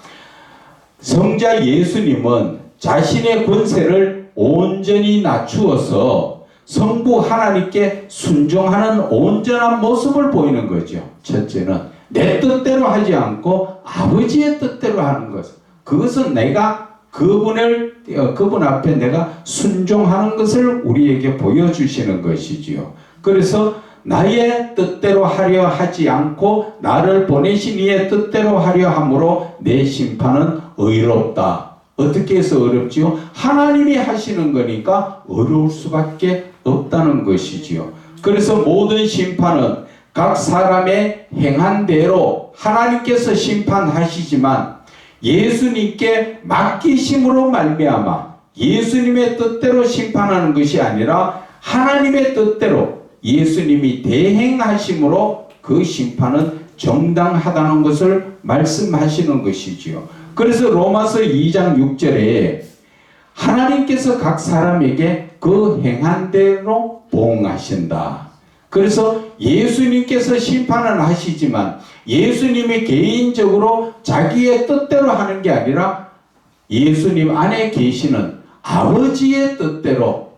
성자 예수님은 자신의 권세를 온전히 낮추어서 성부 하나님께 순종하는 온전한 모습을 보이는 거죠. 첫째는 내 뜻대로 하지 않고 아버지의 뜻대로 하는 것. 그것은 내가 그분 앞에 내가 순종하는 것을 우리에게 보여주시는 것이지요. 그래서 나의 뜻대로 하려 하지 않고 나를 보내신 이의 뜻대로 하려 함으로 내 심판은 의롭다. 어떻게 해서 어렵지요? 하나님이 하시는 거니까 어려울 수밖에 없다는 것이지요. 그래서 모든 심판은 각 사람의 행한 대로 하나님께서 심판하시지만 예수님께 맡기심으로 말미암아 예수님의 뜻대로 심판하는 것이 아니라 하나님의 뜻대로 예수님이 대행하심으로 그 심판은 정당하다는 것을 말씀하시는 것이지요. 그래서 로마서 2장 6절에 하나님께서 각 사람에게 그 행한 대로 보응하신다. 그래서 예수님께서 심판은 하시지만 예수님이 개인적으로 자기의 뜻대로 하는 게 아니라 예수님 안에 계시는 아버지의 뜻대로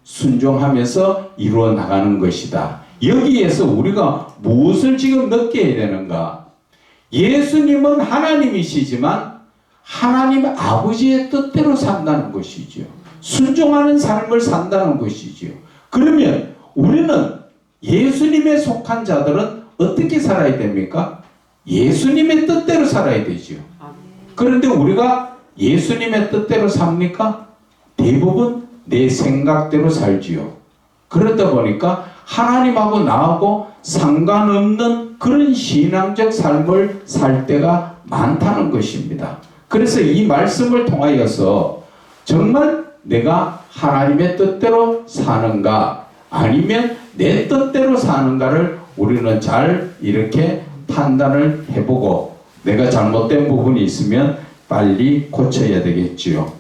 순종하면서 이루어 나가는 것이다. 여기에서 우리가 무엇을 지금 느껴야 되는가? 예수님은 하나님이시지만 하나님 아버지의 뜻대로 산다는 것이죠. 순종하는 삶을 산다는 것이죠. 그러면 우리는 예수님에 속한 자들은 어떻게 살아야 됩니까? 예수님의 뜻대로 살아야 되죠. 그런데 우리가 예수님의 뜻대로 삽니까? 대부분 내 생각대로 살지요. 그러다 보니까 하나님하고 나하고 상관없는 그런 신앙적 삶을 살 때가 많다는 것입니다. 그래서 이 말씀을 통하여서 정말 내가 하나님의 뜻대로 사는가 아니면 내 뜻대로 사는가를 우리는 잘 이렇게 판단을 해보고 내가 잘못된 부분이 있으면 빨리 고쳐야 되겠지요.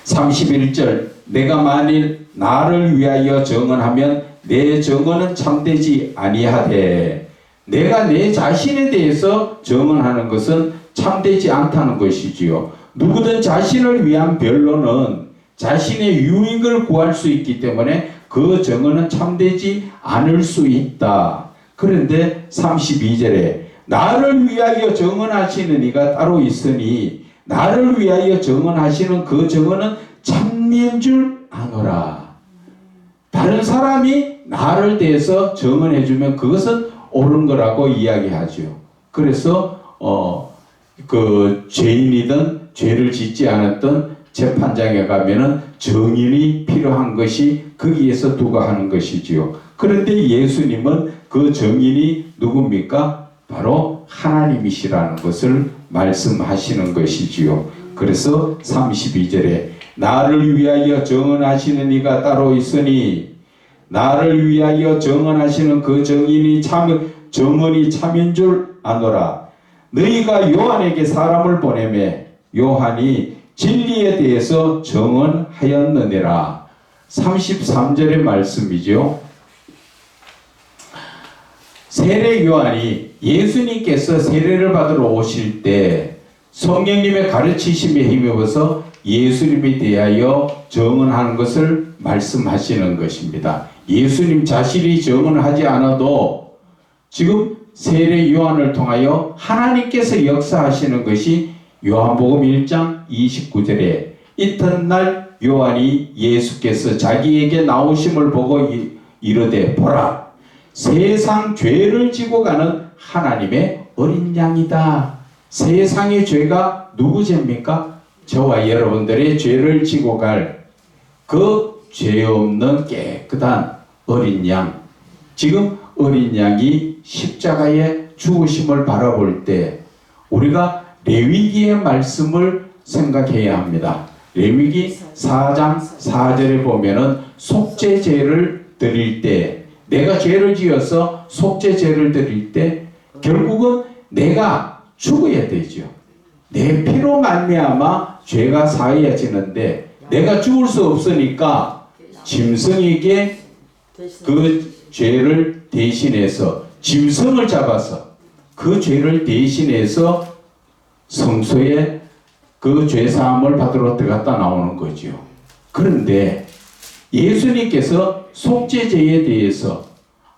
31절 내가 만일 나를 위하여 정언하면 내 정언은 참되지 아니하되 내가 내 자신에 대해서 정언하는 것은 참되지 않다는 것이지요. 누구든 자신을 위한 변론은 자신의 유익을 구할 수 있기 때문에 그 정언은 참되지 않을 수 있다. 그런데 32절에 나를 위하여 정언하시는 이가 따로 있으니 나를 위하여 정언하시는 그 정언은 참된 줄 아노라. 다른 사람이 나를 대해서 정언해주면 그것은 옳은 거라고 이야기하죠. 그래서 그 죄인이든 죄를 짓지 않았던 재판장에 가면은 정인이 필요한 것이 거기에서 두고 하는 것이지요. 그런데 예수님은 그 정인이 누굽니까? 바로 하나님이시라는 것을 말씀하시는 것이지요. 그래서 32절에 나를 위하여 정언하시는 이가 따로 있으니 나를 위하여 정언하시는 그 정언이 참인 줄 아노라. 너희가 요한에게 사람을 보내매 요한이 진리에 대해서 정언하였느니라. 33절의 말씀이죠. 세례 요한이 예수님께서 세례를 받으러 오실 때 성령님의 가르치심에 힘입어서 예수님에 대하여 증언하는 것을 말씀하시는 것입니다. 예수님 자신이 증언하지 않아도 지금 세례 요한을 통하여 하나님께서 역사하시는 것이 요한복음 1장 29절에 이튿날 요한이 예수께서 자기에게 나오심을 보고 이르되 보라 세상 죄를 지고 가는 하나님의 어린 양이다. 세상의 죄가 누구 죄입니까? 저와 여러분들의 죄를 지고 갈 그 죄 없는 깨끗한 어린 양. 지금 어린 양이 십자가에 죽으심을 바라볼 때 우리가 레위기의 말씀을 생각해야 합니다. 레위기 4장 4절에 보면은 속죄제를 드릴 때 내가 죄를 지어서 속죄제를 드릴 때 결국은 내가 죽어야 되죠. 내 피로 말미암아 죄가 사해지는데 내가 죽을 수 없으니까 짐승에게 그 죄를 대신해서 짐승을 잡아서 그 죄를 대신해서 성소에 그 죄사함을 받으러 들어갔다 나오는 거죠. 그런데 예수님께서 속죄제에 대해서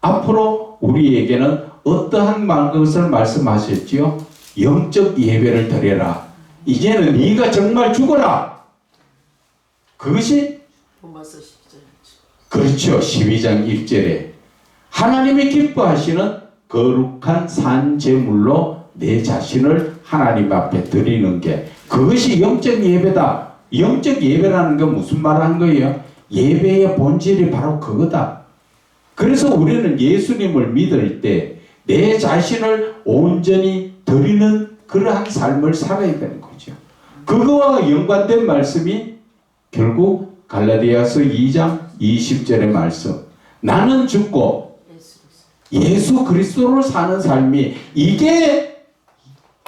앞으로 우리에게는 어떠한 것을 말씀하셨지요? 영적 예배를 드려라. 이제는 네가 정말 죽어라. 그것이 로마서 10절. 그렇죠. 12장 1절에 하나님이 기뻐하시는 거룩한 산제물로 내 자신을 하나님 앞에 드리는 게 그것이 영적 예배다. 영적 예배라는 건 무슨 말을 한 거예요? 예배의 본질이 바로 그거다. 그래서 우리는 예수님을 믿을 때 내 자신을 온전히 드리는 그러한 삶을 살아야 되는 거죠. 그거와 연관된 말씀이 결국 갈라디아서 2장 20절의 말씀. 나는 죽고 예수 그리스도를 사는 삶이 이게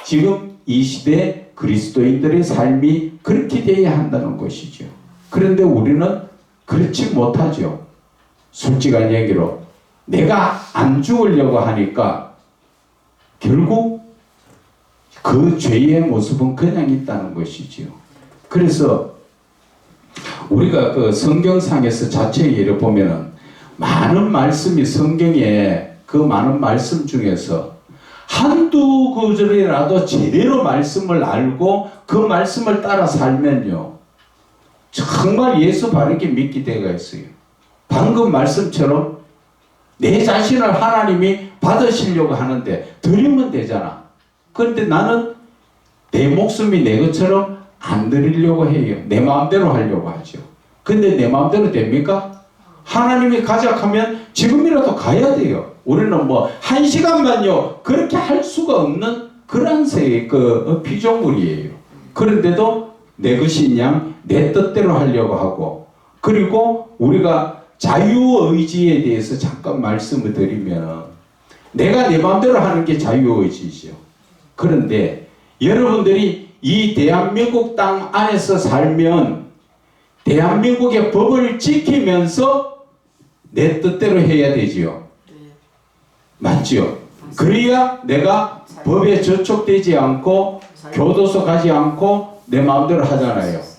지금 이 시대 그리스도인들의 삶이 그렇게 되어야 한다는 것이죠. 그런데 우리는 그렇지 못하죠. 솔직한 얘기로 내가 안 죽으려고 하니까 결국 그 죄의 모습은 그냥 있다는 것이지요. 그래서 우리가 그 성경상에서 자체 예를 보면은 많은 말씀이 성경에 그 많은 말씀 중에서 한두 구절이라도 제대로 말씀을 알고 그 말씀을 따라 살면요 정말 예수 바르게 믿게 되가 있어요. 방금 말씀처럼 내 자신을 하나님이 받으시려고 하는데 드리면 되잖아. 그런데 나는 내 목숨이 내 것처럼 안 드리려고 해요. 내 마음대로 하려고 하죠. 근데 내 마음대로 됩니까? 하나님이 가자 하면 지금이라도 가야 돼요. 우리는 뭐 1시간만요 그렇게 할 수가 없는 그런 그 피조물이에요. 그런데도 내 것인 양 내 뜻대로 하려고 하고 그리고 우리가 자유의지에 대해서 잠깐 말씀을 드리면 내가 내 마음대로 하는 게 자유의지죠. 그런데 여러분들이 이 대한민국 땅 안에서 살면 대한민국의 법을 지키면서 내 뜻대로 해야 되지요. 맞죠? 그래야 내가 법에 저촉되지 않고 교도소 가지 않고 내 마음대로 하잖아요.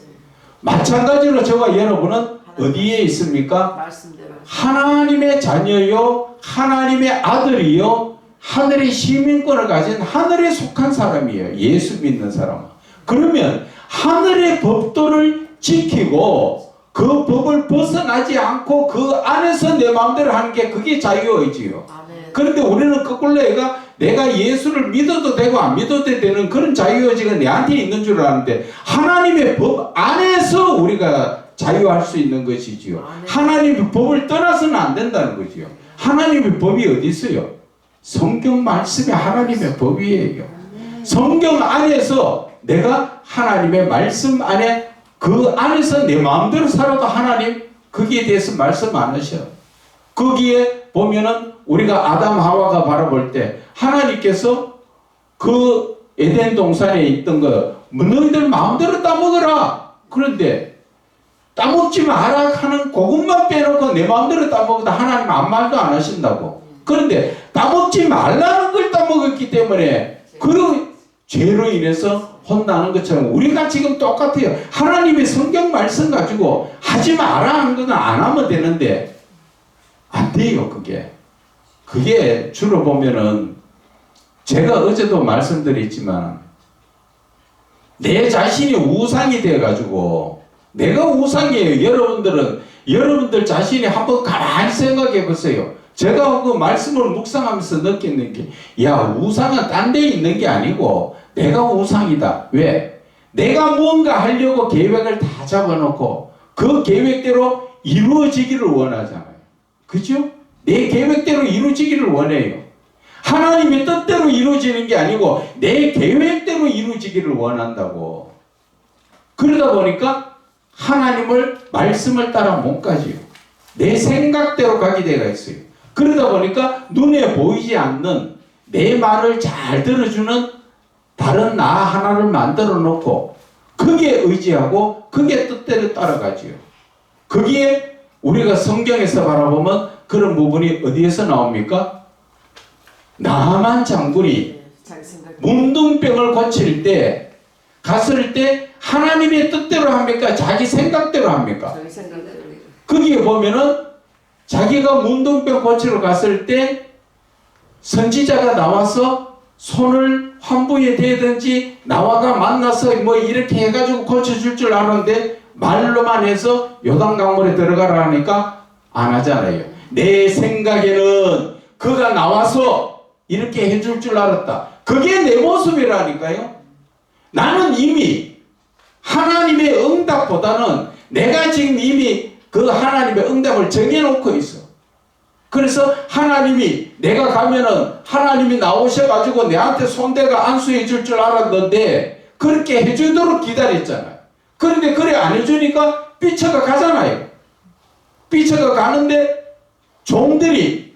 마찬가지로 저와 여러분은 어디에 있습니까? 말씀대로. 하나님의 자녀요, 하나님의 아들이요, 하늘의 시민권을 가진 하늘에 속한 사람이에요. 예수 믿는 사람. 그러면 하늘의 법도를 지키고 그 법을 벗어나지 않고 그 안에서 내 마음대로 하는 게 그게 자유의지요. 아멘. 그런데 우리는 거꾸로 내가 예수를 믿어도 되고 안 믿어도 되는 그런 자유의지가 내한테 있는 줄 아는데 하나님의 법 안에서 우리가 자유할 수 있는 것이지요. 아멘. 하나님의 법을 떠나서는 안 된다는 거지요. 하나님의 법이 어디 있어요? 성경 말씀이 하나님의 법이에요. 성경 안에서 내가 하나님의 말씀 안에 그 안에서 내 마음대로 살아도 하나님 거기에 대해서 말씀 안 하셔. 거기에 보면은 우리가 아담 하와가 바라볼 때 하나님께서 그 에덴 동산에 있던 거 너희들 마음대로 따먹어라. 그런데 따먹지 마라 하는 그것만 빼놓고 내 마음대로 따먹어도 하나님 아무 말도 안 하신다고. 그런데 따먹지 말라는 걸 따먹었기 때문에 그 죄로 인해서 혼나는 것처럼 우리가 지금 똑같아요. 하나님의 성경 말씀 가지고 하지 마라 하는 건 안 하면 되는데 안 돼요. 그게 주로 보면은 제가 어제도 말씀드렸지만 내 자신이 우상이 돼가지고 내가 우상이에요. 여러분들 자신이 한번 가만히 생각해 보세요. 제가 그 말씀을 묵상하면서 느끼는 게, 야, 우상은 딴 데 있는 게 아니고 내가 우상이다. 왜? 내가 뭔가 하려고 계획을 다 잡아놓고 그 계획대로 이루어지기를 원하잖아요. 그죠? 내 계획대로 이루어지기를 원해요. 하나님의 뜻대로 이루어지는 게 아니고 내 계획대로 이루어지기를 원한다고. 그러다 보니까 하나님을 말씀을 따라 못 가지요. 내 생각대로 가게 되어 있어요. 그러다 보니까 눈에 보이지 않는 내 말을 잘 들어주는 다른 나 하나를 만들어 놓고 그게 의지하고 그게 뜻대로 따라가지요. 거기에 우리가 성경에서 바라보면 그런 부분이 어디에서 나옵니까? 나만 장군이 문둥병을 고칠 때 갔을 때 하나님의 뜻대로 합니까? 자기 생각대로 합니까? 자기 생각대로. 거기에 보면은 자기가 문둥병 고치러 갔을 때 선지자가 나와서 손을 환부에 대든지 나와가 만나서 뭐 이렇게 해가지고 고쳐줄 줄 아는데 말로만 해서 요단강물에 들어가라 하니까 안 하잖아요. 내 생각에는 그가 나와서 이렇게 해줄 줄 알았다. 그게 내 모습이라니까요. 나는 이미 하나님의 응답보다는 내가 지금 이미 그 하나님의 응답을 정해놓고 있어. 그래서 하나님이 내가 가면은 하나님이 나오셔가지고 내한테 손대가 안수해 줄 줄 알았는데 그렇게 해주도록 기다렸잖아요. 그런데 그래 안 해주니까 삐쳐가 가잖아요. 삐쳐가 가는데 종들이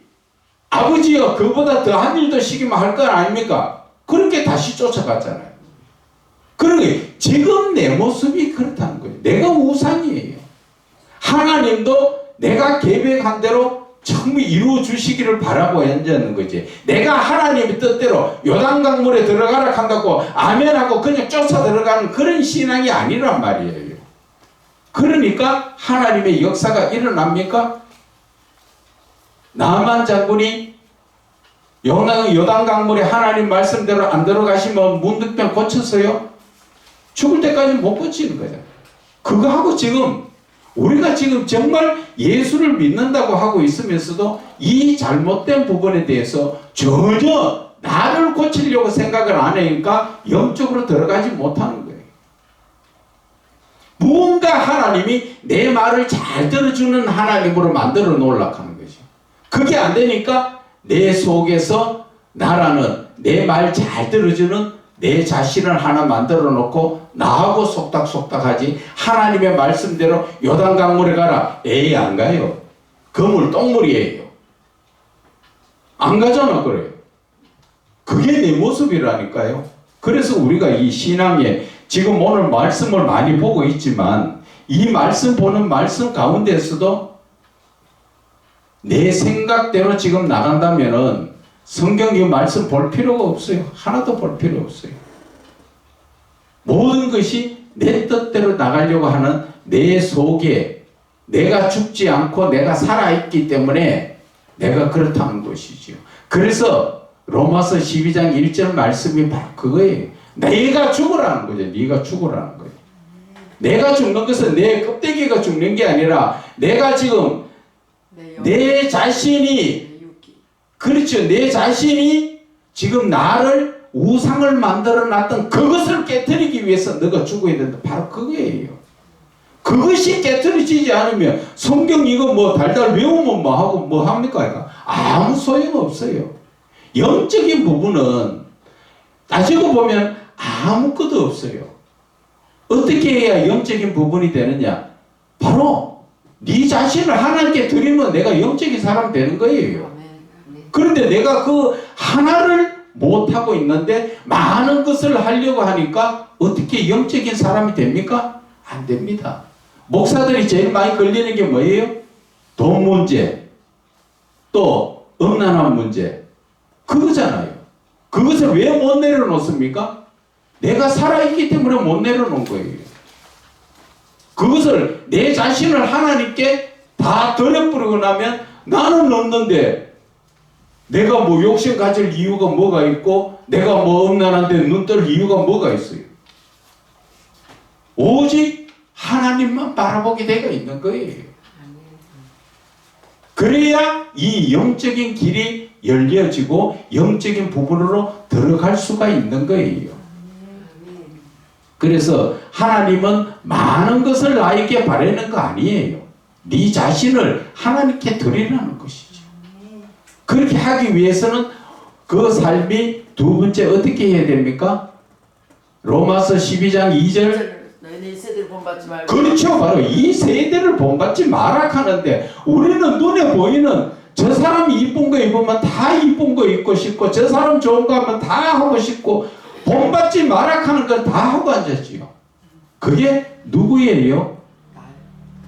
아버지여 그보다 더한 일도 시키면 할 건 아닙니까? 그렇게 다시 쫓아갔잖아요. 그러니 지금 내 모습이 그렇다는 거예요. 내가 우상이에요. 하나님도 내가 계획한 대로 전부 이루어 주시기를 바라고 앉았는 거지. 내가 하나님의 뜻대로 요단강물에 들어가라 한다고 아멘하고 그냥 쫓아 들어가는 그런 신앙이 아니란 말이에요. 그러니까 하나님의 역사가 일어납니까? 나만 장군이 요단강물에 하나님 말씀대로 안 들어가시면 문둥병 고쳤어요? 죽을 때까지 못 고치는 거죠. 그거하고 지금 우리가 지금 정말 예수를 믿는다고 하고 있으면서도 이 잘못된 부분에 대해서 전혀 나를 고치려고 생각을 안 하니까 영적으로 들어가지 못하는 거예요. 무언가 하나님이 내 말을 잘 들어주는 하나님으로 만들어 놓으려고 하는 거죠. 그게 안 되니까 내 속에서 나라는 내 말 잘 들어주는 내 자신을 하나 만들어 놓고 나하고 속닥속닥 하지 하나님의 말씀대로 요단강물에 가라. 에이 안 가요. 그물 똥물이에요. 안 가잖아. 그래요. 그게 내 모습이라니까요. 그래서 우리가 이 신앙에 지금 오늘 말씀을 많이 보고 있지만 이 말씀 보는 말씀 가운데서도 내 생각대로 지금 나간다면은 성경 이 말씀 볼 필요가 없어요. 하나도 볼 필요 없어요. 모든 것이 내 뜻대로 나가려고 하는 내 속에 내가 죽지 않고 내가 살아있기 때문에 내가 그렇다는 것이죠. 그래서 로마서 12장 1절 말씀이 바로 그거예요. 내가 죽으라는 거죠. 네가 죽으라는 거예요. 내가 죽는 것은 내 껍데기가 죽는 게 아니라 내가 지금 내 자신이 그렇죠. 내 자신이 지금 나를 우상을 만들어 놨던 그것을 깨뜨리기 위해서 너가 죽어야 된다. 바로 그거예요. 그것이 깨뜨려지지 않으면 성경 이거 뭐 달달 외우면 뭐 하고 뭐 합니까? 아무 소용없어요. 영적인 부분은 따지고 보면 아무것도 없어요. 어떻게 해야 영적인 부분이 되느냐? 바로 네 자신을 하나님께 드리면 내가 영적인 사람 되는 거예요. 그런데 내가 그 하나를 못하고 있는데 많은 것을 하려고 하니까 어떻게 영적인 사람이 됩니까? 안 됩니다. 목사들이 제일 많이 걸리는 게 뭐예요? 돈 문제, 또 음란한 문제, 그거잖아요. 그것을 왜 못 내려놓습니까? 내가 살아있기 때문에 못 내려놓은 거예요. 그것을 내 자신을 하나님께 다 드려버리고 나면 나는 없는데 내가 뭐 욕심 가질 이유가 뭐가 있고 내가 뭐 음란한데 눈 뜰 이유가 뭐가 있어요. 오직 하나님만 바라보게 되어 있는 거예요. 그래야 이 영적인 길이 열려지고 영적인 부분으로 들어갈 수가 있는 거예요. 그래서 하나님은 많은 것을 나에게 바라는 거 아니에요. 네 자신을 하나님께 드리라는 것이죠. 그렇게 하기 위해서는 그 삶이 두 번째 어떻게 해야 됩니까? 로마서 12장 2절 너희는 이 세대를 본받지 말고. 그렇죠. 바로 이 세대를 본받지 마라 하는데 우리는 눈에 보이는 저 사람이 이쁜 거 입으면 다 이쁜 거 입고 싶고 저 사람 좋은 거 하면 다 하고 싶고 본받지 마라 하는 건 다 하고 앉았지요. 그게 누구예요?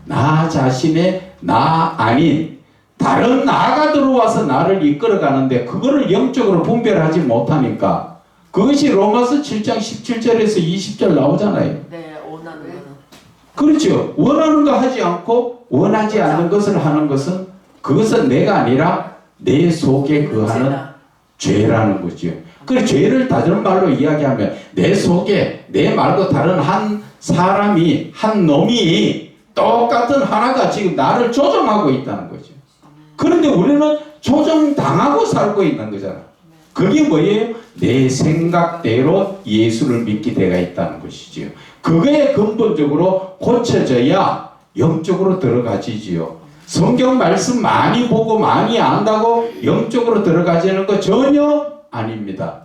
나 자신의 나 아닌 다른 나가 들어와서 나를 이끌어 가는데 그거를 영적으로 분별하지 못하니까 그것이 로마서 7장 17절에서 20절 나오잖아요. 네, 원하는 거는. 그렇죠. 원하는 거 하지 않고 원하지 않는 것을 하는 것은 그것은 내가 아니라 내 속에 거하는 죄라는 거죠. 그 죄를 다른 말로 이야기하면 내 속에 내 말고 다른 한 사람이 한 놈이 똑같은 하나가 지금 나를 조종하고 있다는 거죠. 그런데 우리는 조종당하고 살고 있는 거잖아. 그게 뭐예요? 내 생각대로 예수를 믿게 되어 있다는 것이지요. 그게 근본적으로 고쳐져야 영적으로 들어가지지요. 성경 말씀 많이 보고 많이 안다고 영적으로 들어가지는 거 전혀 아닙니다.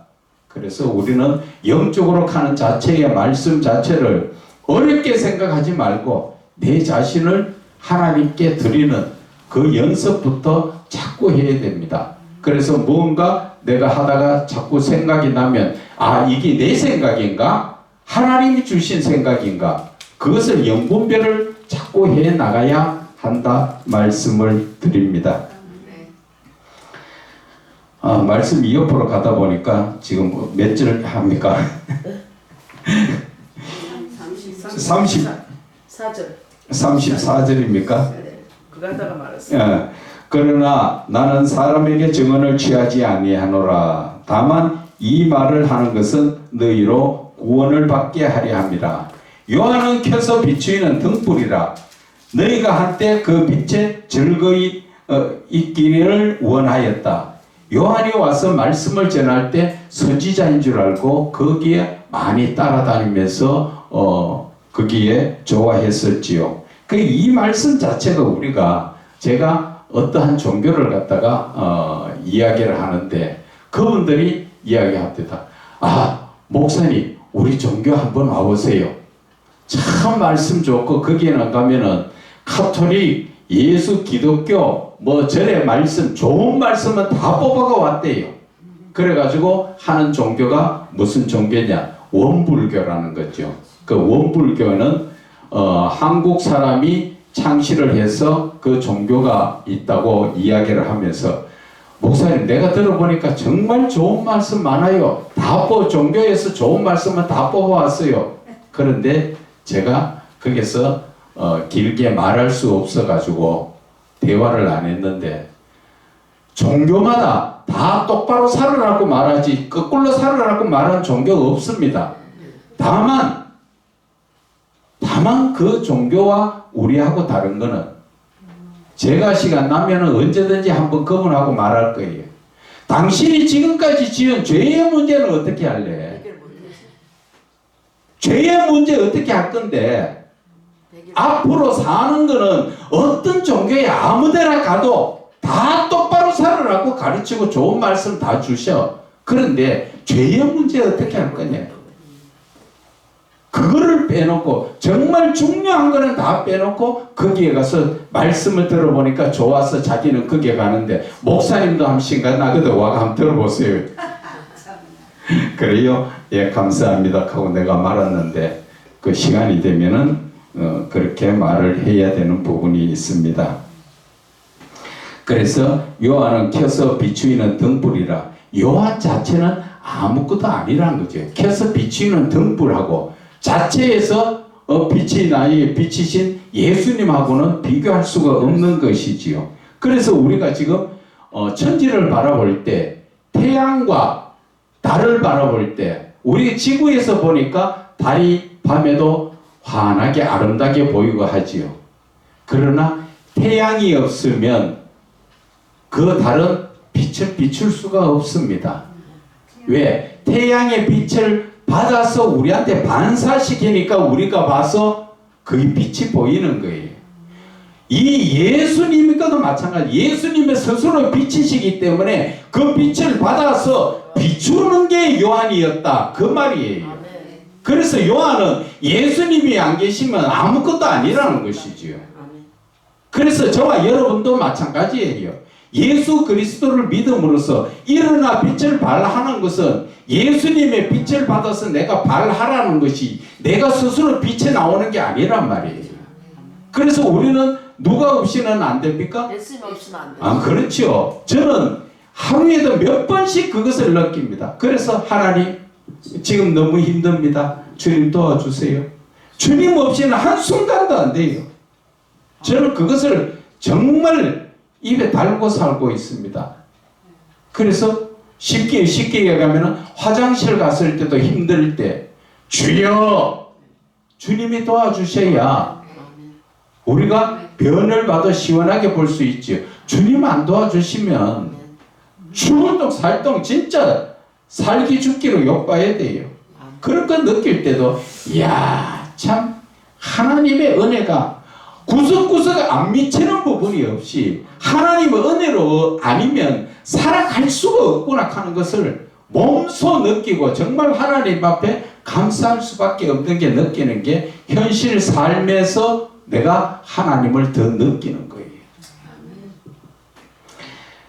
그래서 우리는 영적으로 가는 자체의 말씀 자체를 어렵게 생각하지 말고 내 자신을 하나님께 드리는 그 연습부터 자꾸 해야 됩니다. 그래서 뭔가 내가 하다가 자꾸 생각이 나면 아 이게 내 생각인가? 하나님이 주신 생각인가? 그것을 영분별을 자꾸 해 나가야 한다 말씀을 드립니다. 말씀이 옆으로 가다 보니까 지금 몇 절 합니까? 34절입니까? 그거 하다가 말았어요. 그러나 나는 사람에게 증언을 취하지 아니하노라. 다만 이 말을 하는 것은 너희로 구원을 받게 하려 함이라. 요한은 켜서 비추이는 등불이라. 너희가 한때 그 빛에 즐거이 있기를 원하였다. 요한이 와서 말씀을 전할 때 선지자인 줄 알고 거기에 많이 따라다니면서 거기에 좋아했었지요. 이 말씀 자체가 우리가 제가 어떠한 종교를 갖다가 이야기를 하는데 그분들이 이야기합니다. 아 목사님 우리 종교 한번 와보세요. 참 말씀 좋고 거기에는 가면은 카톨릭, 예수, 기독교 뭐 절의 말씀 좋은 말씀은 다 뽑아가 왔대요. 그래가지고 하는 종교가 무슨 종교냐? 원불교라는 거죠. 그 원불교는 한국 사람이 창시를 해서 그 종교가 있다고 이야기를 하면서 목사님 내가 들어보니까 정말 좋은 말씀 많아요. 종교에서 좋은 말씀은 다 뽑아왔어요. 그런데 제가 거기서 길게 말할 수 없어가지고 대화를 안 했는데 종교마다 다 똑바로 살아라고 말하지 거꾸로 살아라고 말하는 종교가 없습니다. 다만 그 종교와 우리하고 다른 거는 제가 시간 나면은 언제든지 한번 그분하고 말할 거예요. 당신이 지금까지 지은 죄의 문제는 어떻게 할래? 죄의 문제 어떻게 할 건데 앞으로 사는 거는 어떤 종교에 아무데나 가도 다 똑바로 살아라고 가르치고 좋은 말씀 다 주셔. 그런데 죄의 문제 어떻게 할 거냐? 그거를 빼놓고 정말 중요한 거는 다 빼놓고 거기에 가서 말씀을 들어보니까 좋아서 자기는 거기에 가는데 목사님도 한 시간 나거든 와가 한번 들어보세요. 그래요? 예 감사합니다 하고 내가 말았는데 그 시간이 되면은 그렇게 말을 해야 되는 부분이 있습니다. 그래서 요한은 켜서 비추이는 등불이라. 요한 자체는 아무것도 아니라는 거죠. 켜서 비추는 등불하고 자체에서 빛이 나에 비치신 예수님하고는 비교할 수가 없는 것이지요. 그래서 우리가 지금 천지를 바라볼 때 태양과 달을 바라볼 때 우리 지구에서 보니까 달이 밤에도 환하게 아름답게 보이고 하지요. 그러나 태양이 없으면 그 달은 빛을 비출 수가 없습니다. 왜? 태양의 빛을 받아서 우리한테 반사시키니까 우리가 봐서 그 빛이 보이는 거예요. 이 예수님과도 마찬가지. 예수님의 스스로 빛이시기 때문에 그 빛을 받아서 비추는 게 요한이었다. 그 말이에요. 그래서 요한은 예수님이 안 계시면 아무것도 아니라는 것이지요. 그래서 저와 여러분도 마찬가지예요. 예수 그리스도를 믿음으로써 일어나 빛을 발하는 것은 예수님의 빛을 받아서 내가 발하라는 것이 내가 스스로 빛에 나오는 게 아니란 말이에요. 그래서 우리는 누가 없이는 안 됩니까? 예수님 없이는 안 돼요. 아, 그렇죠. 저는 하루에도 몇 번씩 그것을 느낍니다. 그래서 하나님 지금 너무 힘듭니다. 주님 도와주세요. 주님 없이는 한순간도 안 돼요. 저는 그것을 정말 입에 달고 살고 있습니다. 그래서 쉽게 얘기하면 화장실 갔을 때도 힘들 때 주여 주님이 도와주셔야 우리가 변을 봐도 시원하게 볼 수 있죠. 주님 안 도와주시면 죽을 똥 살똥 진짜 살기 죽기로 욕봐야 돼요. 그런 거 느낄 때도 이야 참 하나님의 은혜가 구석구석 안 미치는 부분이 없이 하나님의 은혜로 아니면 살아갈 수가 없구나 하는 것을 몸소 느끼고 정말 하나님 앞에 감사할 수밖에 없는 게 느끼는 게 현실 삶에서 내가 하나님을 더 느끼는 거예요.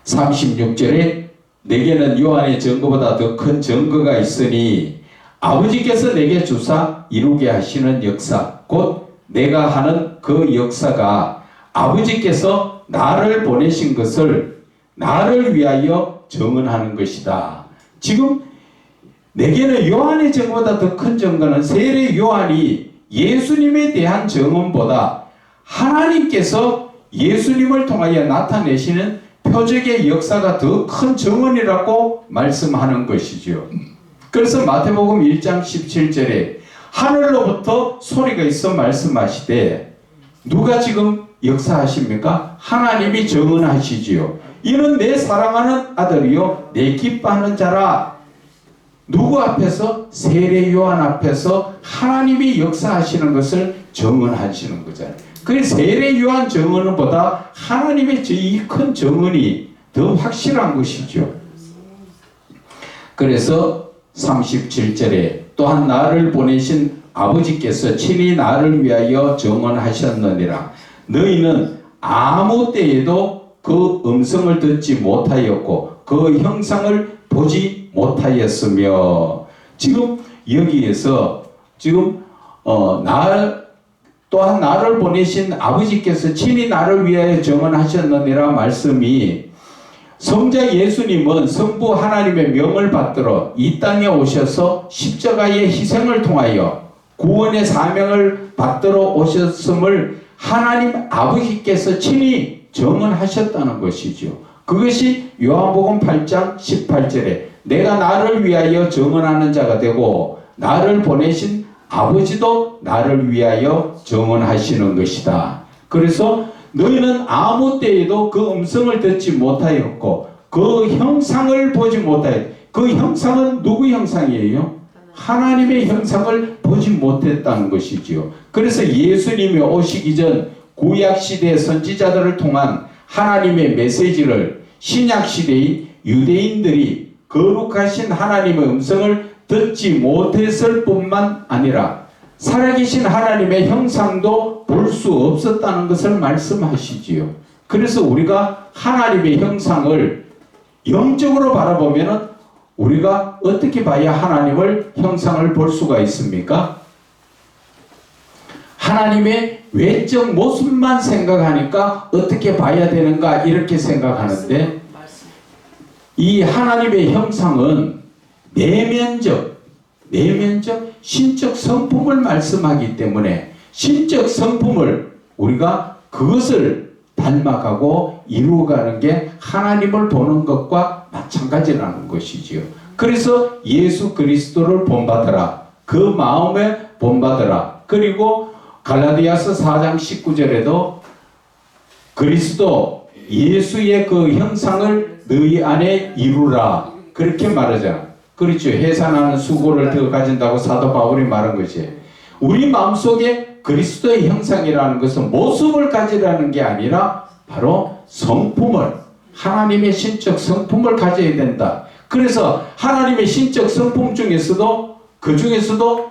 36절에 내게는 요한의 증거보다 더 큰 증거가 있으니 아버지께서 내게 주사 이루게 하시는 역사 곧 내가 하는 그 역사가 아버지께서 나를 보내신 것을 나를 위하여 증언하는 것이다. 지금 내게는 요한의 증거보다 더 큰 증거는 세례 요한이 예수님에 대한 증언보다 하나님께서 예수님을 통하여 나타내시는 표적의 역사가 더 큰 증언이라고 말씀하는 것이죠. 그래서 마태복음 1장 17절에 하늘로부터 소리가 있어 말씀하시되 누가 지금 역사하십니까? 하나님이 증언하시지요. 이는 내 사랑하는 아들이요 내 기뻐하는 자라. 누구 앞에서? 세례 요한 앞에서 하나님이 역사하시는 것을 증언하시는 거잖아요. 그 세례 요한 증언보다 하나님의 이 큰 증언이 더 확실한 것이죠. 그래서 37절에 또한 나를 보내신 아버지께서 친히 나를 위하여 증언하셨느니라. 너희는 아무 때에도 그 음성을 듣지 못하였고 그 형상을 보지 못하였으며. 지금 여기에서 지금 또한 나를 보내신 아버지께서 친히 나를 위하여 증언하셨느니라 말씀이 성자 예수님은 성부 하나님의 명을 받들어 이 땅에 오셔서 십자가의 희생을 통하여 구원의 사명을 받들어 오셨음을 하나님 아버지께서 친히 증언하셨다는 것이죠. 그것이 요한복음 8장 18절에 내가 나를 위하여 증언하는 자가 되고 나를 보내신 아버지도 나를 위하여 증언하시는 것이다. 그래서 너희는 아무 때에도 그 음성을 듣지 못하였고 그 형상을 보지 못하였. 그 형상은 누구 형상이에요? 하나님의 형상을 보지 못했다는 것이지요. 그래서 예수님이 오시기 전 구약시대 선지자들을 통한 하나님의 메시지를 신약시대의 유대인들이 거룩하신 하나님의 음성을 듣지 못했을 뿐만 아니라 살아계신 하나님의 형상도 볼 수 없었다는 것을 말씀하시지요. 그래서 우리가 하나님의 형상을 영적으로 바라보면 우리가 어떻게 봐야 하나님을 형상을 볼 수가 있습니까? 하나님의 외적 모습만 생각하니까 어떻게 봐야 되는가 이렇게 생각하는데 이 하나님의 형상은 내면적, 신적 성품을 말씀하기 때문에 신적 성품을 우리가 그것을 닮아가고 이루어가는 게 하나님을 보는 것과 마찬가지라는 것이지요. 그래서 예수 그리스도를 본받으라. 그 마음에 본받으라. 그리고 갈라디아서 4장 19절에도 그리스도 예수의 그 형상을 너희 안에 이루라. 그렇게 말하잖아. 그렇죠. 해산하는 수고를 더 가진다고 사도 바울이 말한 것이. 우리 마음속에 그리스도의 형상이라는 것은 모습을 가지라는 게 아니라 바로 성품을, 하나님의 신적 성품을 가져야 된다. 그래서 하나님의 신적 성품 중에서도 그 중에서도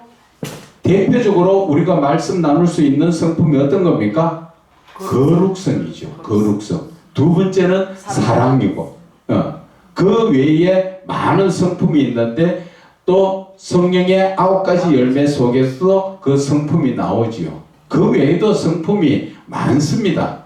대표적으로 우리가 말씀 나눌 수 있는 성품이 어떤 겁니까? 거룩성이죠. 거룩성. 두 번째는 사랑이고, 그 외에 많은 성품이 있는데 또 성령의 9가지 열매 속에서도 그 성품이 나오지요. 그 외에도 성품이 많습니다.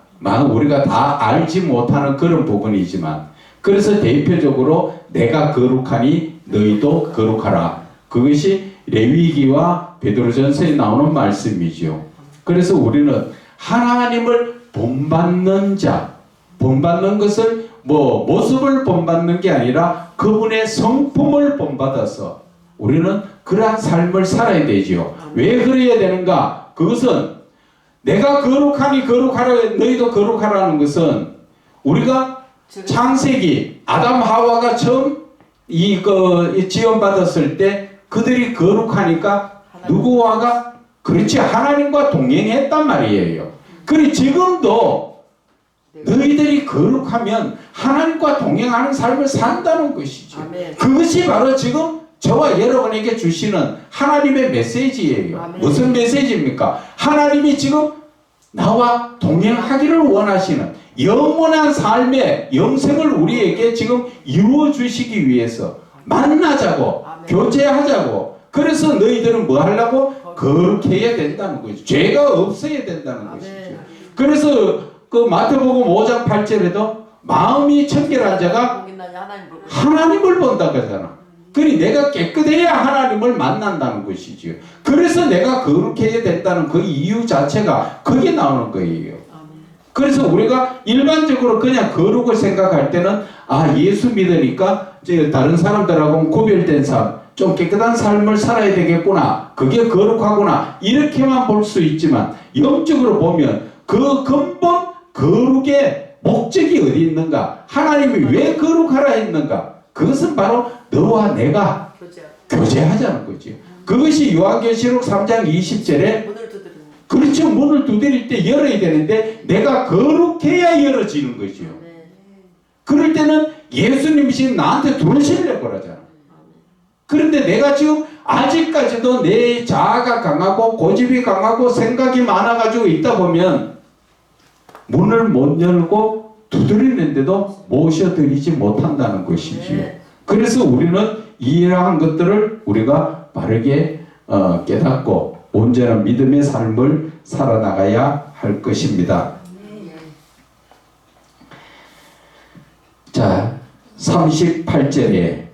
우리가 다 알지 못하는 그런 부분이지만, 그래서 대표적으로 내가 거룩하니 너희도 거룩하라. 그것이 레위기와 베드로전서에 나오는 말씀이죠. 그래서 우리는 하나님을 본받는 자, 본받는 것을 모습을 본받는 게 아니라 그분의 성품을 본받아서 우리는 그러한 삶을 살아야 되지요. 왜 그래야 되는가? 그것은 내가 거룩하니 거룩하라, 너희도 거룩하라는 것은 우리가 창세기 아담 하와가 처음 지원받았을 때 그들이 거룩하니까 누구와가? 그렇지, 하나님과 동행했단 말이에요. 그리고 지금도 너희들이 거룩하면 하나님과 동행하는 삶을 산다는 것이죠. 아멘. 그것이 바로 지금 저와 여러분에게 주시는 하나님의 메시지예요. 아멘. 무슨 메시지입니까? 하나님이 지금 나와 동행하기를 원하시는 영원한 삶의 영생을 우리에게 지금 이루어 주시기 위해서 만나자고, 아멘. 교제하자고. 그래서 너희들은 뭐 하려고? 거룩해야 된다는 거죠. 죄가 없어야 된다는 아멘. 것이죠. 그래서 그 마태복음 5장 8절에도 마음이 청결한 자가 하나님을 본다고 하잖아. 그러니 내가 깨끗해야 하나님을 만난다는 것이지요. 그래서 내가 거룩해야 된다는 그 이유 자체가 거기에 나오는 거예요. 그래서 우리가 일반적으로 그냥 거룩을 생각할 때는 예수 믿으니까 다른 사람들하고는 구별된 삶, 좀 깨끗한 삶을 살아야 되겠구나, 그게 거룩하구나, 이렇게만 볼 수 있지만 영적으로 보면 그 근본 거룩의 목적이 어디 있는가? 하나님이 왜 거룩하라 했는가? 그것은 바로 너와 내가 교제하자는 거죠. 그것이 요한계시록 3장 20절에 그렇죠. 문을 두드릴 때 열어야 되는데 내가 거룩해야 열어지는 거죠. 그럴 때는 예수님이 나한테 들어오시려고 그러잖아. 그런데 내가 지금 아직까지도 내 자아가 강하고 고집이 강하고 생각이 많아가지고 있다 보면 문을 못 열고 두드리는데도 모셔드리지 못한다는 것이지요. 그래서 우리는 이러한 것들을 우리가 바르게 깨닫고 온전한 믿음의 삶을 살아나가야 할 것입니다. 자, 38절에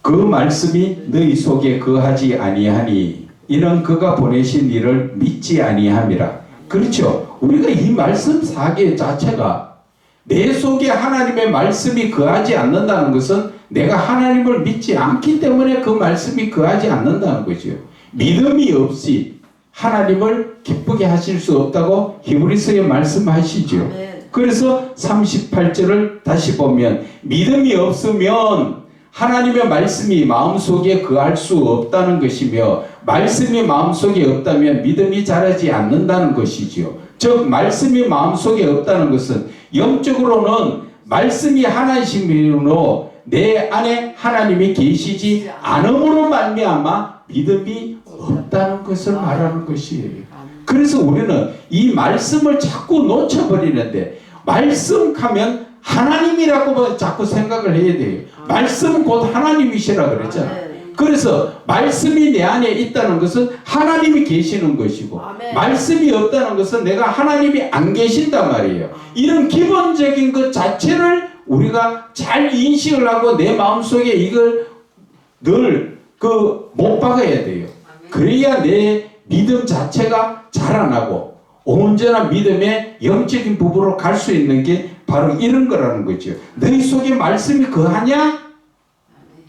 그 말씀이 너희 속에 거하지 아니하니 이는 그가 보내신 이를 믿지 아니함이라. 그렇죠. 우리가 이 말씀 사계 자체가 내 속에 하나님의 말씀이 거하지 않는다는 것은 내가 하나님을 믿지 않기 때문에 그 말씀이 거하지 않는다는 거죠. 믿음이 없이 하나님을 기쁘게 하실 수 없다고 히브리서에 말씀하시죠. 그래서 38절을 다시 보면 믿음이 없으면 하나님의 말씀이 마음속에 거할 수 없다는 것이며 말씀이 마음속에 없다면 믿음이 자라지 않는다는 것이지요. 즉 말씀이 마음속에 없다는 것은 영적으로는 말씀이 하나님이므로 내 안에 하나님이 계시지 않음으로 말미암아 믿음이 없다는 것을 말하는 것이에요. 그래서 우리는 이 말씀을 자꾸 놓쳐버리는데 말씀하면 하나님이라고 자꾸 생각을 해야 돼요. 말씀 곧 하나님이시라 그랬잖아. 그래서 말씀이 내 안에 있다는 것은 하나님이 계시는 것이고 말씀이 없다는 것은 내가 하나님이 안 계신단 말이에요. 이런 기본적인 것 자체를 우리가 잘 인식을 하고 내 마음속에 이걸 늘 못 박아야 돼요. 그래야 내 믿음 자체가 자라나고 온전한 믿음의 영적인 부분으로 갈 수 있는 게 바로 이런 거라는 거죠. 너희 속에 말씀이 거하냐?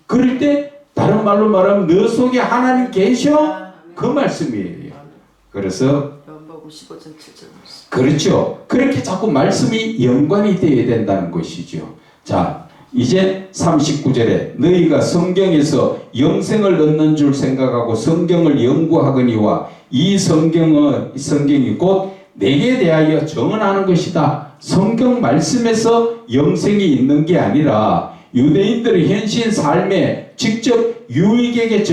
그럴 때 다른 말로 말하면 너 속에 하나님 계셔? 그 말씀이에요. 그래서 요한복음 15장 7절 그렇죠. 그렇게 자꾸 말씀이 연관이 되어야 된다는 것이죠. 자, 이제 39절에 너희가 성경에서 영생을 얻는 줄 생각하고 성경을 연구하거니와 이 성경이 곧 내게 대하여 정언하는 것이다. 성경 말씀에서 영생이 있는 게 아니라 유대인들의 현실 삶에 직접 유익하게